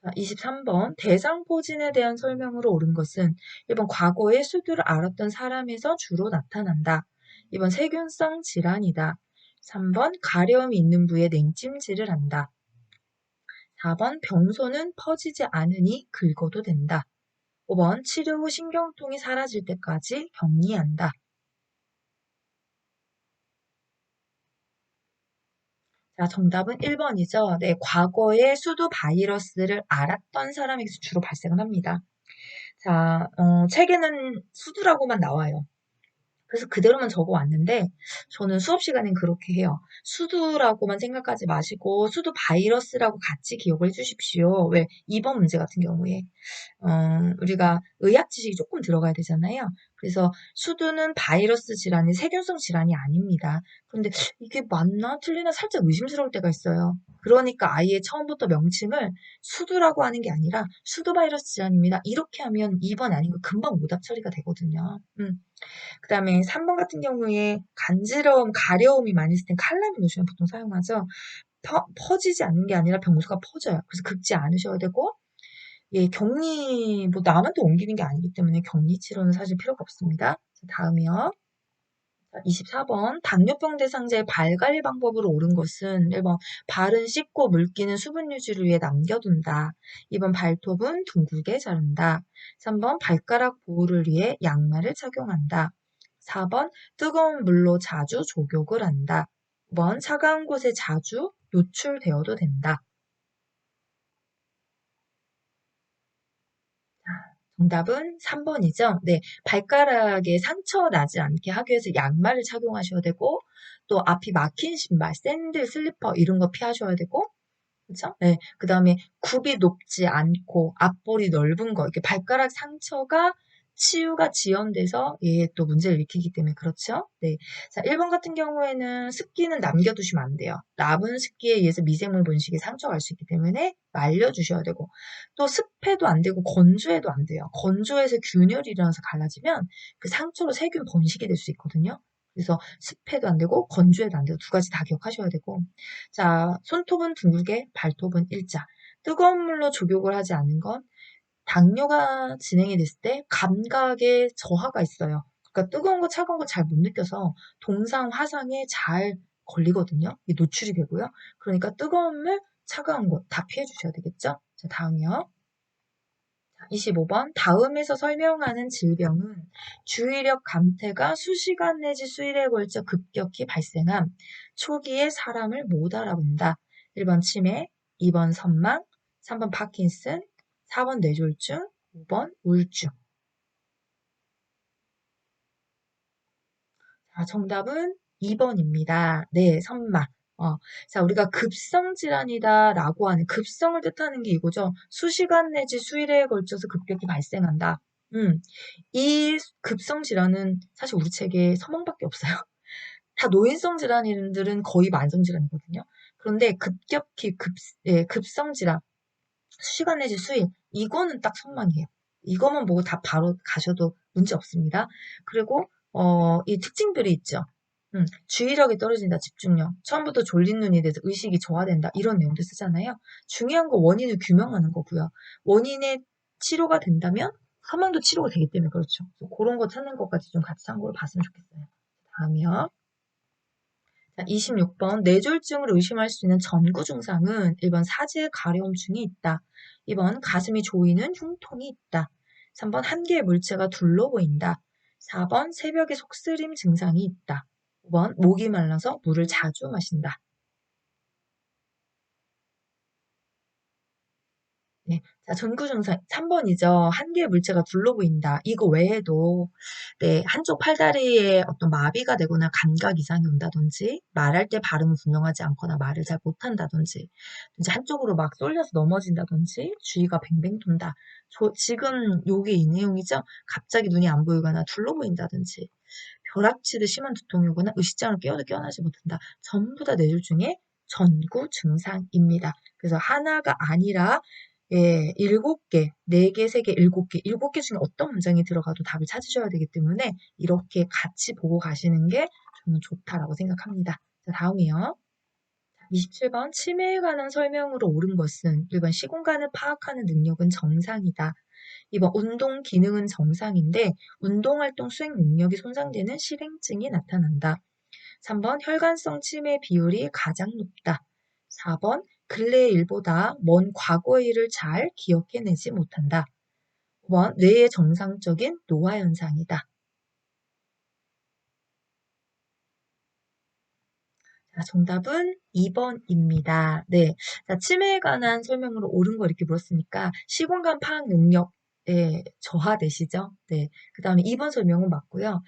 Speaker 1: 자, 23번 대상포진에 대한 설명으로 옳은 것은 1번 과거에 수두를 앓았던 사람에서 주로 나타난다. 2번 세균성 질환이다. 3번 가려움이 있는 부위에 냉찜질을 한다. 4번 병소는 퍼지지 않으니 긁어도 된다. 5번 치료 후 신경통이 사라질 때까지 격리한다. 자, 정답은 1번이죠. 네, 과거에 수두 바이러스를 앓았던 사람에게서 주로 발생을 합니다. 자, 책에는 수두라고만 나와요. 그래서 그대로만 적어왔는데 저는 수업 시간엔 그렇게 해요. 수두라고만 생각하지 마시고 수두 바이러스라고 같이 기억을 해주십시오. 왜? 2번 문제 같은 경우에 우리가 의학 지식이 조금 들어가야 되잖아요. 그래서 수두는 바이러스 질환이 세균성 질환이 아닙니다. 그런데 이게 맞나 틀리나 살짝 의심스러울 때가 있어요. 그러니까 아예 처음부터 명칭을 수두라고 하는 게 아니라 수두 바이러스 질환입니다. 이렇게 하면 2번 아닌 거 금방 오답 처리가 되거든요. 그 다음에 3번 같은 경우에 간지러움, 가려움이 많이 있을 땐 칼라민 로션을 보통 사용하죠. 퍼지지 않는 게 아니라 병소가 퍼져요. 그래서 긁지 않으셔야 되고 예, 격리, 뭐 남한테 옮기는 게 아니기 때문에 격리 치료는 사실 필요가 없습니다. 자, 다음이요. 24번 당뇨병 대상자의 발 관리 방법으로 옳은 것은 1번 발은 씻고 물기는 수분 유지를 위해 남겨둔다. 2번 발톱은 둥글게 자른다. 3번 발가락 보호를 위해 양말을 착용한다. 4번 뜨거운 물로 자주 족욕을 한다. 5번 차가운 곳에 자주 노출되어도 된다. 정답은 3번이죠. 네, 발가락에 상처 나지 않게 하기 위해서 양말을 착용하셔야 되고, 또 앞이 막힌 신발, 샌들, 슬리퍼 이런 거 피하셔야 되고, 그쵸? 네, 그 다음에 굽이 높지 않고 앞볼이 넓은 거, 이렇게 발가락 상처가 치유가 지연돼서 얘 또 문제를 일으키기 때문에 그렇죠? 네. 자, 1번 같은 경우에는 습기는 남겨두시면 안 돼요. 남은 습기에 의해서 미생물 번식이 상처가 갈 수 있기 때문에 말려주셔야 되고, 또 습해도 안 되고 건조해도 안 돼요. 건조해서 균열이 일어나서 갈라지면 그 상처로 세균 번식이 될 수 있거든요. 그래서 습해도 안 되고 건조해도 안 되고 두 가지 다 기억하셔야 되고 자, 손톱은 둥글게, 발톱은 일자. 뜨거운 물로 족욕을 하지 않는 건 당뇨가 진행이 됐을 때 감각에 저하가 있어요. 그러니까 뜨거운 거, 차가운 거 잘 못 느껴서 동상, 화상에 잘 걸리거든요. 이게 노출이 되고요. 그러니까 뜨거운 물, 차가운 거 다 피해 주셔야 되겠죠? 자, 다음이요. 25번 다음에서 설명하는 질병은 주의력 감퇴가 수시간 내지 수일에 걸쳐 급격히 발생함. 초기에 사람을 못 알아본다. 1번 치매, 2번 선망, 3번 파킨슨, 4번 뇌졸중, 5번 우울증. 자, 정답은 2번입니다. 네, 선망. 자, 우리가 급성질환이다라고 하는 급성을 뜻하는 게 이거죠. 수시간 내지 수일에 걸쳐서 급격히 발생한다. 음, 이 급성 질환은 사실 우리 책에 서명밖에 없어요. 다 노인성 질환들은 거의 만성 질환이거든요. 그런데 급격히 예, 급성 질환, 수시간 내지 수일, 이거는 딱 선망이에요. 이것만 보고 다 바로 가셔도 문제 없습니다. 그리고 이 특징들이 있죠. 주의력이 떨어진다, 집중력. 처음부터 졸린 눈이 돼서 의식이 저하된다. 이런 내용도 쓰잖아요. 중요한 건 원인을 규명하는 거고요. 원인의 치료가 된다면 사망도 치료가 되기 때문에 그렇죠. 그래서 그런 거 찾는 것까지 좀 같이 참고를 봤으면 좋겠어요. 다음이요. 자, 26번 뇌졸중을 의심할 수 있는 전구 증상은 1번 사지에 가려움증이 있다. 2번 가슴이 조이는 흉통이 있다. 3번 한 개의 물체가 둘러 보인다. 4번 새벽에 속쓰림 증상이 있다. 5번 목이 말라서 물을 자주 마신다. 네. 자, 전구 증상 3번이죠. 한 개의 물체가 둘러 보인다. 이거 외에도 네, 한쪽 팔다리에 어떤 마비가 되거나 감각 이상이 온다든지 말할 때 발음은 분명하지 않거나 말을 잘 못한다든지 이제 한쪽으로 막 쏠려서 넘어진다든지 주의가 뱅뱅 돈다. 지금 요게 이 내용이죠. 갑자기 눈이 안 보이거나 둘러 보인다든지 벼락치듯 심한 두통이 오거나 의식장을 깨워도 깨어나지 못한다. 전부 다 뇌졸중의 전구 증상입니다. 그래서 하나가 아니라 예, 7개, 4개, 3개, 7개, 7개 중에 어떤 문장이 들어가도 답을 찾으셔야 되기 때문에 이렇게 같이 보고 가시는 게 저는 좋다라고 생각합니다. 자, 다음이요. 27번 치매에 관한 설명으로 옳은 것은 1번 시공간을 파악하는 능력은 정상이다. 2번 운동 기능은 정상인데 운동활동 수행 능력이 손상되는 실행증이 나타난다. 3번 혈관성 치매 비율이 가장 높다. 4번 근래의 일보다 먼 과거의 일을 잘 기억해내지 못한다. 5번 뇌의 정상적인 노화 현상이다. 자, 정답은 2번입니다. 네. 자, 치매에 관한 설명으로 옳은 거 이렇게 물었으니까 시공간 파악 능력에 저하되시죠? 네. 그 다음에 2번 설명은 맞고요.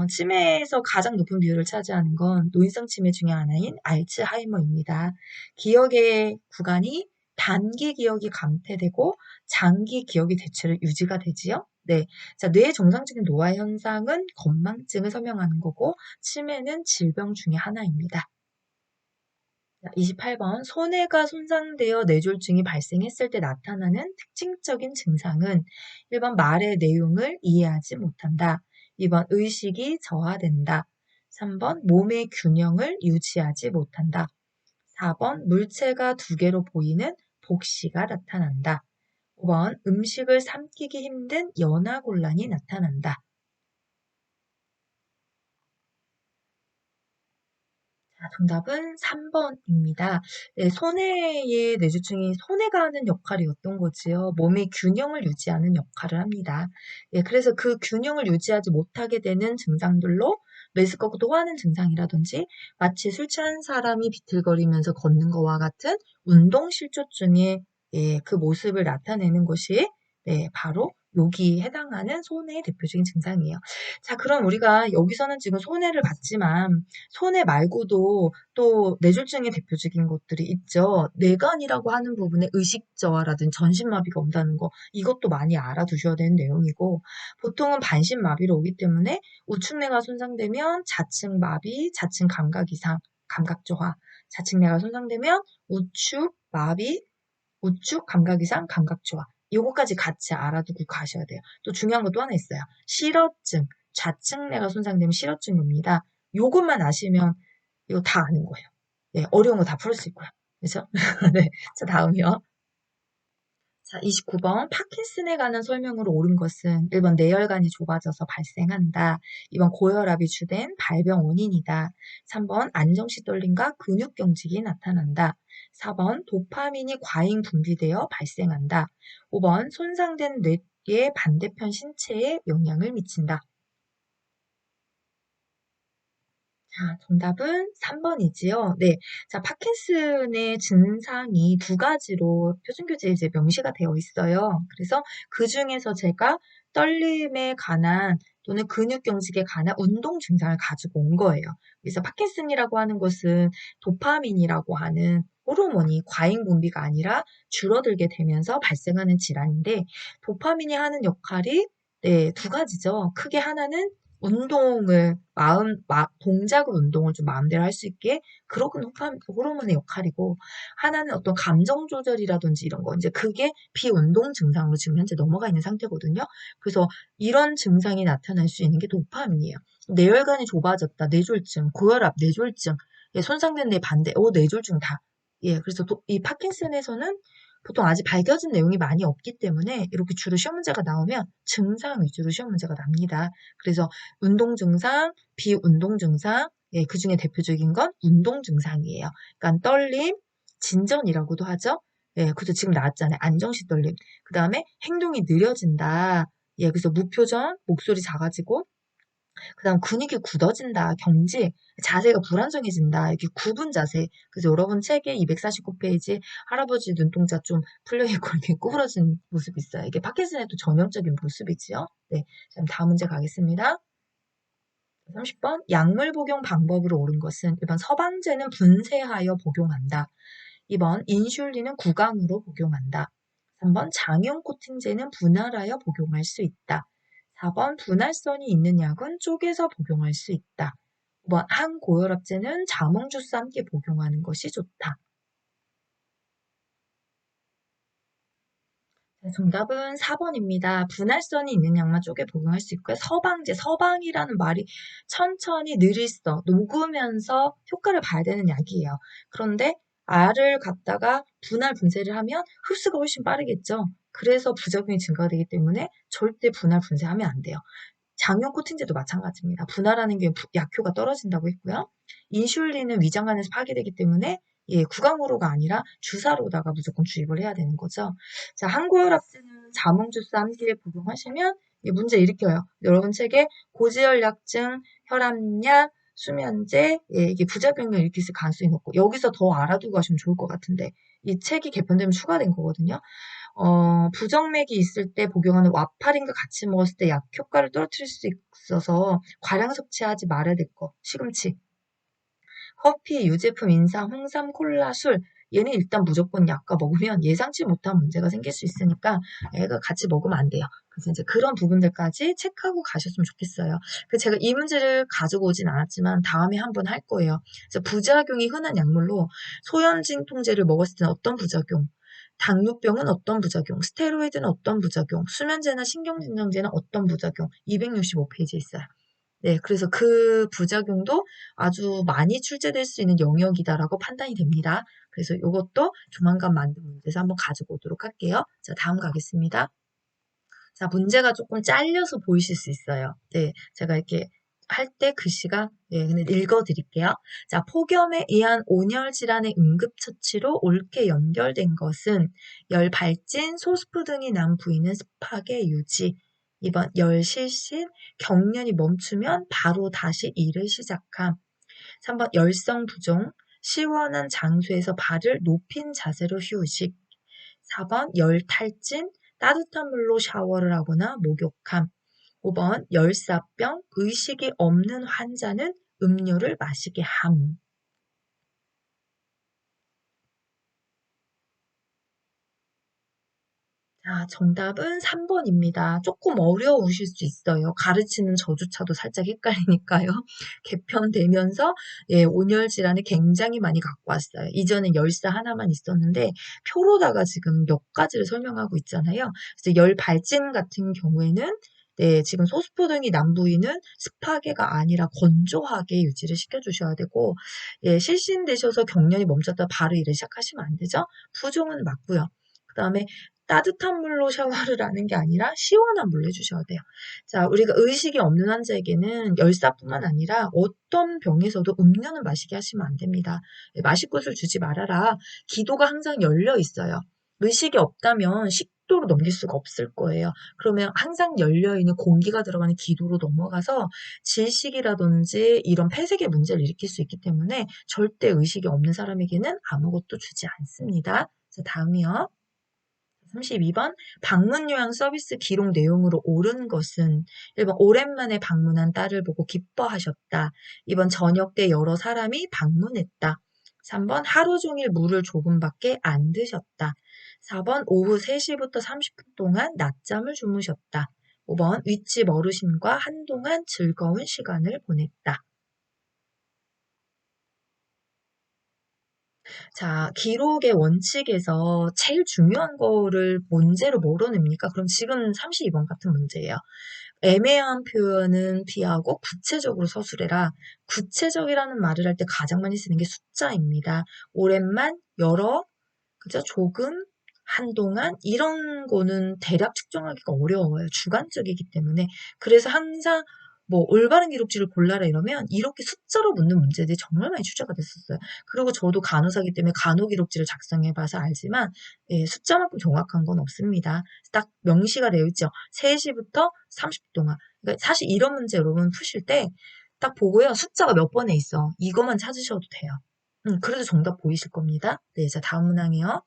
Speaker 1: 치매에서 가장 높은 비율을 차지하는 건 노인성 치매 중에 하나인 알츠하이머입니다. 기억의 구간이 단기 기억이 감퇴되고 장기 기억이 대체로 유지가 되지요? 네. 자, 뇌의 정상적인 노화 현상은 건망증을 설명하는 거고 치매는 질병 중에 하나입니다. 28번 손해가 손상되어 뇌졸중이 발생했을 때 나타나는 특징적인 증상은 1번 말의 내용을 이해하지 못한다. 2번 의식이 저하된다. 3번 몸의 균형을 유지하지 못한다. 4번 물체가 두 개로 보이는 복시가 나타난다. 5번 음식을 삼키기 힘든 연화곤란이 나타난다. 자, 정답은 3번입니다. 네, 손해의 뇌졸중이 손해가 하는 역할이 어떤 거지요? 몸의 균형을 유지하는 역할을 합니다. 예, 그래서 그 균형을 유지하지 못하게 되는 증상들로 메스꺼고 토하는 증상이라든지 마치 술 취한 사람이 비틀거리면서 걷는 것과 같은 운동실조증의 예, 그 모습을 나타내는 것이 네, 바로 여기 해당하는 손해의 대표적인 증상이에요. 자, 그럼 우리가 여기서는 지금 손해를 봤지만 손해 말고도 또 뇌졸중의 대표적인 것들이 있죠. 뇌관이라고 하는 부분에 의식저하라든지 전신마비가 온다는 거 이것도 많이 알아두셔야 되는 내용이고 보통은 반신마비로 오기 때문에 우측뇌가 손상되면 좌측마비, 좌측 감각 이상, 감각저하, 좌측뇌가 손상되면 우측 마비, 우측 감각 이상, 감각저하 요거까지 같이 알아두고 가셔야 돼요. 또 중요한 거 또 하나 있어요. 실어증, 좌측뇌가 손상되면 실어증입니다. 요것만 아시면 이거 다 아는 거예요. 네, 어려운 거 다 풀 수 있고요. 그죠? 네. 자, 다음이요. 자, 29번. 파킨슨에 관한 설명으로 옳은 것은 1번 뇌혈관이 좁아져서 발생한다. 2번 고혈압이 주된 발병 원인이다. 3번 안정시 떨림과 근육 경직이 나타난다. 4번 도파민이 과잉 분비되어 발생한다. 5번 손상된 뇌의 반대편 신체에 영향을 미친다. 자, 정답은 3번이지요. 네. 자, 파킨슨의 증상이 두 가지로 표준교재에 이제 명시가 되어 있어요. 그래서 그 중에서 제가 떨림에 관한 또는 근육경직에 관한 운동 증상을 가지고 온 거예요. 그래서 파킨슨이라고 하는 것은 도파민이라고 하는 호르몬이 과잉 분비가 아니라 줄어들게 되면서 발생하는 질환인데 도파민이 하는 역할이 네, 두 가지죠. 크게 하나는 운동을 동작을 운동을 좀 마음대로 할 수 있게 그러는 호르몬의 역할이고 하나는 어떤 감정 조절이라든지 이런 거 이제 그게 비운동 증상으로 지금 현재 넘어가 있는 상태거든요. 그래서 이런 증상이 나타날 수 있는 게 도파민이에요. 뇌혈관이 좁아졌다, 뇌졸중, 고혈압, 뇌졸중, 예, 손상된 뇌 반대, 뇌졸중 다. 예, 그래서 이 파킨슨에서는 보통 아직 밝혀진 내용이 많이 없기 때문에 이렇게 주로 시험 문제가 나오면 증상 위주로 시험 문제가 납니다. 그래서 운동 증상, 비운동 증상, 예, 그 중에 대표적인 건 운동 증상이에요. 그러니까 떨림, 진전이라고도 하죠. 예, 그래서 지금 나왔잖아요. 안정시 떨림. 그 다음에 행동이 느려진다. 예, 그래서 무표정, 목소리 작아지고, 그 다음 근육이 굳어진다, 경직, 자세가 불안정해진다, 이렇게 굽은 자세. 그래서 여러분 책에 249페이지 할아버지 눈동자 좀 풀려있고 이렇게 구부러진 모습이 있어요. 이게 파킨슨의 또 전형적인 모습이지요. 네, 그럼 다음 문제 가겠습니다. 30번 약물 복용 방법으로 옳은 것은 1번 서방제는 분쇄하여 복용한다. 2번 인슐린은 구강으로 복용한다. 3번 장염 코팅제는 분할하여 복용할 수 있다. 4번 분할선이 있는 약은 쪼개서 복용할 수 있다. 5번 항고혈압제는 자몽 주스와 함께 복용하는 것이 좋다. 네, 정답은 4번입니다. 분할선이 있는 약만 쪼개 복용할 수 있고요. 서방제, 서방이라는 말이 천천히 느릴서 녹으면서 효과를 봐야 되는 약이에요. 그런데 알을 갖다가 분할 분쇄를 하면 흡수가 훨씬 빠르겠죠. 그래서 부작용이 증가되기 때문에 절대 분할 분쇄하면 안 돼요. 장염 코팅제도 마찬가지입니다. 분할하는 게 약효가 떨어진다고 했고요. 인슐린은 위장관에서 파괴되기 때문에 예, 구강으로가 아니라 주사로다가 무조건 주입을 해야 되는 거죠. 자, 항고혈압제는 자몽 주스 함께 복용하시면 예, 문제 일으켜요. 여러분 책에 고지혈약증, 혈압약, 수면제, 예, 이게 부작용을 일으킬 가능성이 높고 여기서 더 알아두고 가시면 좋을 것 같은데 이 책이 개편되면 추가된 거거든요. 부정맥이 있을 때 복용하는 와파린과 같이 먹었을 때 약 효과를 떨어뜨릴 수 있어서 과량 섭취하지 말아야 될 거. 시금치, 커피, 유제품, 인삼, 홍삼, 콜라, 술. 얘는 일단 무조건 약과 먹으면 예상치 못한 문제가 생길 수 있으니까 애가 같이 먹으면 안 돼요. 그래서 이제 그런 부분들까지 체크하고 가셨으면 좋겠어요. 그 제가 이 문제를 가지고 오진 않았지만 다음에 한번 할 거예요. 그래서 부작용이 흔한 약물로 소염진통제를 먹었을 때는 어떤 부작용, 당뇨병은 어떤 부작용, 스테로이드는 어떤 부작용, 수면제나 신경진정제는 어떤 부작용, 265페이지에 있어요. 네, 그래서 그 부작용도 아주 많이 출제될 수 있는 영역이다라고 판단이 됩니다. 그래서 이것도 조만간 만든 문제에서 한번 가지고 오도록 할게요. 자, 다음 가겠습니다. 자, 문제가 조금 잘려서 보이실 수 있어요. 네, 제가 이렇게 할 때 글씨가 근데 읽어드릴게요. 자, 폭염에 의한 온열 질환의 응급처치로 옳게 연결된 것은 열 발진, 소스프 등이 난 부위는 습하게 유지. 2번 열 실신, 경련이 멈추면 바로 다시 일을 시작함. 3번 열성 부종, 시원한 장소에서 발을 높인 자세로 휴식. 4번 열 탈진, 따뜻한 물로 샤워를 하거나 목욕함. 5번 열사병, 의식이 없는 환자는 음료를 마시게 함. 자, 정답은 3번입니다. 조금 어려우실 수 있어요. 가르치는 저조차도 살짝 헷갈리니까요. 개편되면서 온열 질환을 굉장히 많이 갖고 왔어요. 이전엔 열사 하나만 있었는데 표로다가 지금 몇 가지를 설명하고 있잖아요. 그래서 열 발진 같은 경우에는 네, 지금 소스포 등이 난 부위는 습하게가 아니라 건조하게 유지를 시켜주셔야 되고, 예, 실신되셔서 경련이 멈췄다 바로 일을 시작하시면 안 되죠. 부종은 맞고요. 그 다음에 따뜻한 물로 샤워를 하는 게 아니라 시원한 물로 해주셔야 돼요. 자, 우리가 의식이 없는 환자에게는 열사뿐만 아니라 어떤 병에서도 음료는 마시게 하시면 안 됩니다. 마실 것을 주지 말아라. 기도가 항상 열려 있어요. 의식이 없다면 식도로 넘길 수가 없을 거예요. 그러면 항상 열려있는 공기가 들어가는 기도로 넘어가서 질식이라든지 이런 폐색의 문제를 일으킬 수 있기 때문에 절대 의식이 없는 사람에게는 아무것도 주지 않습니다. 자, 다음이요. 32번 방문 요양 서비스 기록 내용으로 옳은 것은 1번 오랜만에 방문한 딸을 보고 기뻐하셨다. 2번 저녁 때 여러 사람이 방문했다. 3번 하루 종일 물을 조금밖에 안 드셨다. 4번 오후 3시부터 30분 동안 낮잠을 주무셨다. 5번 윗집 어르신과 한동안 즐거운 시간을 보냈다. 자, 기록의 원칙에서 제일 중요한 거를 문제로 뭐로 냅니까? 그럼 지금 32번 같은 문제예요. 애매한 표현은 피하고 구체적으로 서술해라. 구체적이라는 말을 할 때 가장 많이 쓰는 게 숫자입니다. 오랜만, 여러, 그죠? 조금, 한동안 이런 거는 대략 측정하기가 어려워요. 주관적이기 때문에. 그래서 항상 뭐 올바른 기록지를 골라라 이러면 이렇게 숫자로 묻는 문제들이 정말 많이 출제가 됐었어요. 그리고 저도 간호사기 때문에 간호 기록지를 작성해봐서 알지만 예, 숫자만큼 정확한 건 없습니다. 딱 명시가 되어 있죠. 3시부터 30분 동안. 그러니까 사실 이런 문제 여러분 푸실 때 딱 보고요. 숫자가 몇 번에 있어. 이것만 찾으셔도 돼요. 그래도 정답 보이실 겁니다. 네, 자 다음 문항이요.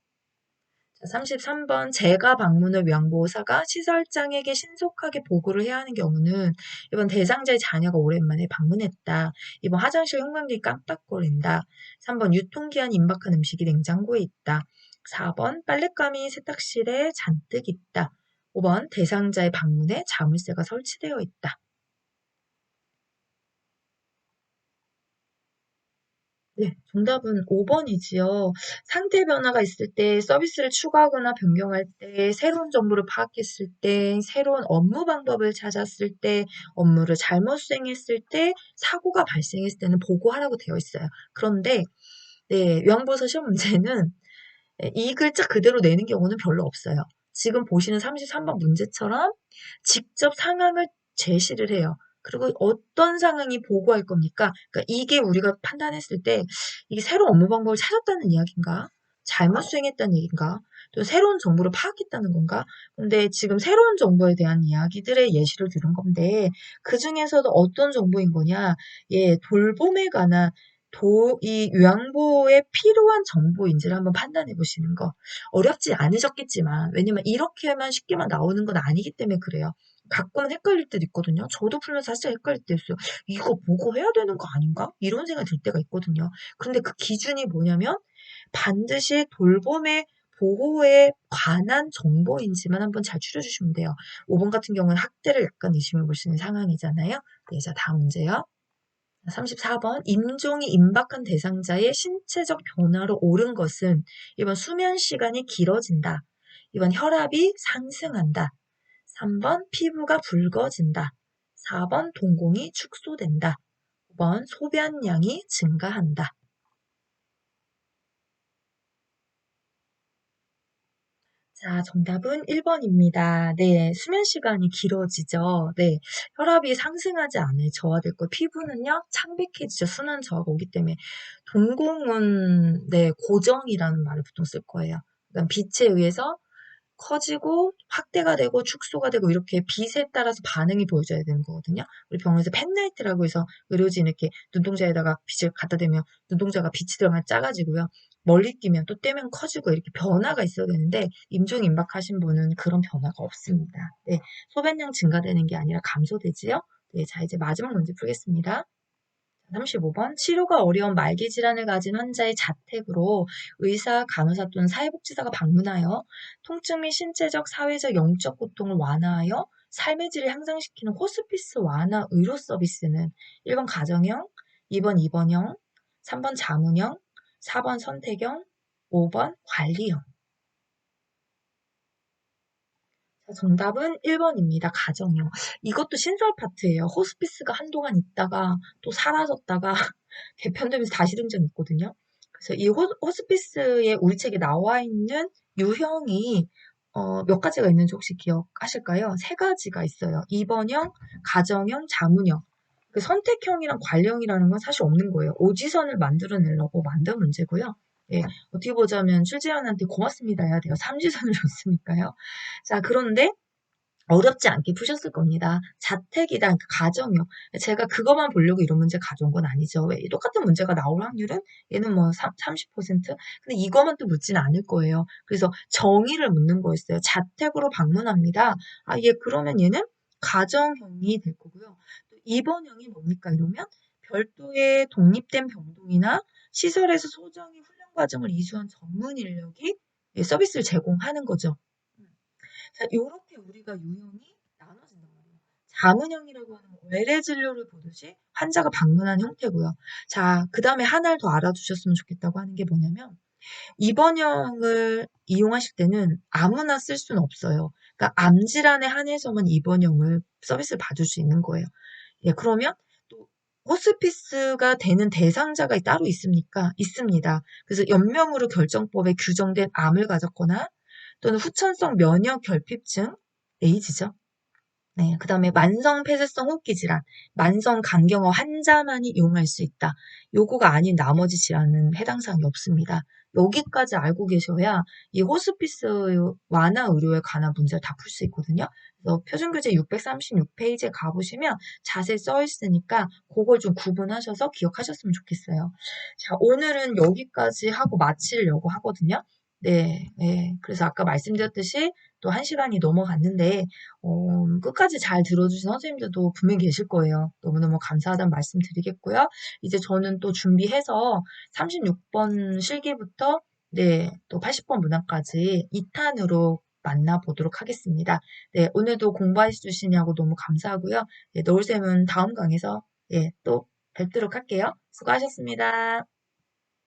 Speaker 1: 33번 제가 방문을 위한 보호사가 시설장에게 신속하게 보고를 해야 하는 경우는 1번 대상자의 자녀가 오랜만에 방문했다. 2번 화장실 형광등이 깜빡거린다. 3번 유통기한 임박한 음식이 냉장고에 있다. 4번 빨랫감이 세탁실에 잔뜩 있다. 5번 대상자의 방문에 자물쇠가 설치되어 있다. 네, 정답은 5번이지요. 상태 변화가 있을 때, 서비스를 추가하거나 변경할 때, 새로운 정보를 파악했을 때, 새로운 업무 방법을 찾았을 때, 업무를 잘못 수행했을 때, 사고가 발생했을 때는 보고하라고 되어 있어요. 그런데 네, 요양보호사 시험 문제는 이 글자 그대로 내는 경우는 별로 없어요. 지금 보시는 33번 문제처럼 직접 상황을 제시를 해요. 그리고 어떤 상황이 보고할 겁니까? 그러니까 이게 우리가 판단했을 때 이게 새로운 업무 방법을 찾았다는 이야기인가? 잘못 수행했다는 얘기인가? 또 새로운 정보를 파악했다는 건가? 근데 지금 새로운 정보에 대한 이야기들의 예시를 들은 건데 그 중에서도 어떤 정보인 거냐? 예, 돌봄에 관한 이 요양보호에 필요한 정보인지를 한번 판단해 보시는 거. 어렵지 않으셨겠지만, 왜냐면 이렇게만 쉽게만 나오는 건 아니기 때문에 그래요. 가끔은 헷갈릴 때도 있거든요. 저도 풀면서 사실 헷갈릴 때 있어요. 이거 보고 해야 되는 거 아닌가? 이런 생각이 들 때가 있거든요. 그런데 그 기준이 뭐냐면 반드시 돌봄의 보호에 관한 정보인지만 한번 잘 추려주시면 돼요. 5번 같은 경우는 학대를 약간 의심해 볼 수 있는 상황이잖아요. 네, 자, 다음 문제요. 34번 임종이 임박한 대상자의 신체적 변화로 옳은 것은 1번 수면 시간이 길어진다. 2번 혈압이 상승한다. 3번 피부가 붉어진다. 4번 동공이 축소된다. 5번 소변량이 증가한다. 자, 정답은 1번입니다. 네, 수면 시간이 길어지죠. 네, 혈압이 상승하지 않아요. 저하됐고, 피부는요, 창백해지죠. 순한 저하가 오기 때문에. 동공은, 네, 고정이라는 말을 보통 쓸 거예요. 그러니까 빛에 의해서 커지고 확대가 되고 축소가 되고 이렇게 빛에 따라서 반응이 보여줘야 되는 거거든요. 우리 병원에서 펜라이트라고 해서 의료진 이렇게 눈동자에다가 빛을 갖다 대면 눈동자가 빛이 들어가면 작아지고요. 멀리 뛰면 또 떼면 커지고 이렇게 변화가 있어야 되는데 임종 임박하신 분은 그런 변화가 없습니다. 네, 소변량 증가되는 게 아니라 감소되지요. 네, 자 이제 마지막 문제 풀겠습니다. 35번 치료가 어려운 말기 질환을 가진 환자의 자택으로 의사, 간호사 또는 사회복지사가 방문하여 통증 및 신체적, 사회적, 영적 고통을 완화하여 삶의 질을 향상시키는 호스피스 완화 의료 서비스는 1번 가정형, 2번 입원형, 3번 자문형, 4번 선택형, 5번 관리형. 정답은 1번입니다. 가정형. 이것도 신설 파트예요. 호스피스가 한동안 있다가 또 사라졌다가 개편되면서 다시 등장했거든요. 그래서 이 호스피스에 우리 책에 나와 있는 유형이 몇 가지가 있는지 혹시 기억하실까요? 세 가지가 있어요. 입원형, 가정형, 자문형. 그 선택형이랑 관령이라는 건 사실 없는 거예요. 오지선을 만들어내려고 만든 문제고요. 예, 어떻게 보자면 출제원한테 고맙습니다 해야 돼요. 삼지선을 줬으니까요. 자, 그런데 어렵지 않게 푸셨을 겁니다. 자택이다, 그러니까 가정이요. 제가 그것만 보려고 이런 문제 가져온 건 아니죠. 왜? 똑같은 문제가 나올 확률은 얘는 뭐 30%? 근데 이것만 또 묻지는 않을 거예요. 그래서 정의를 묻는 거였어요. 자택으로 방문합니다. 아, 얘 그러면 얘는 가정형이 될 거고요. 또 입원형이 뭡니까? 이러면 별도의 독립된 병동이나 시설에서 소정의 훈련 과정을 이수한 전문 인력이 서비스를 제공하는 거죠. 자, 요렇게 우리가 유형이 나눠진단 말이에요. 자문형이라고 하는 외래 진료를 보듯이 환자가 방문한 형태고요. 자, 그 다음에 하나를 더 알아두셨으면 좋겠다고 하는 게 뭐냐면 입원형을 이용하실 때는 아무나 쓸 수는 없어요. 그러니까 암 질환에 한해서만 입원형을 서비스를 받을 수 있는 거예요. 예, 그러면 또 호스피스가 되는 대상자가 따로 있습니까? 있습니다. 그래서 연명으로 결정법에 규정된 암을 가졌거나 또는 후천성 면역 결핍증, 에이즈죠. 네, 그 다음에 만성 폐쇄성 호흡기 질환, 만성 간경화 환자만이 이용할 수 있다. 요거가 아닌 나머지 질환은 해당 사항이 없습니다. 여기까지 알고 계셔야 이 호스피스 완화 의료에 관한 문제를 다 풀 수 있거든요. 그래서 표준교재 636페이지에 가보시면 자세히 써 있으니까 그걸 좀 구분하셔서 기억하셨으면 좋겠어요. 자, 오늘은 여기까지 하고 마치려고 하거든요. 네, 네. 그래서 아까 말씀드렸듯이 또 1시간이 넘어갔는데, 끝까지 잘 들어주신 선생님들도 분명히 계실 거예요. 너무너무 감사하다는 말씀 드리겠고요. 이제 저는 또 준비해서 36번 실기부터 네, 또 80번 문항까지 2탄으로 만나보도록 하겠습니다. 네, 오늘도 공부해 주시냐고 너무 감사하고요. 네, 노을쌤은 다음 강에서 예, 또 뵙도록 할게요. 수고하셨습니다.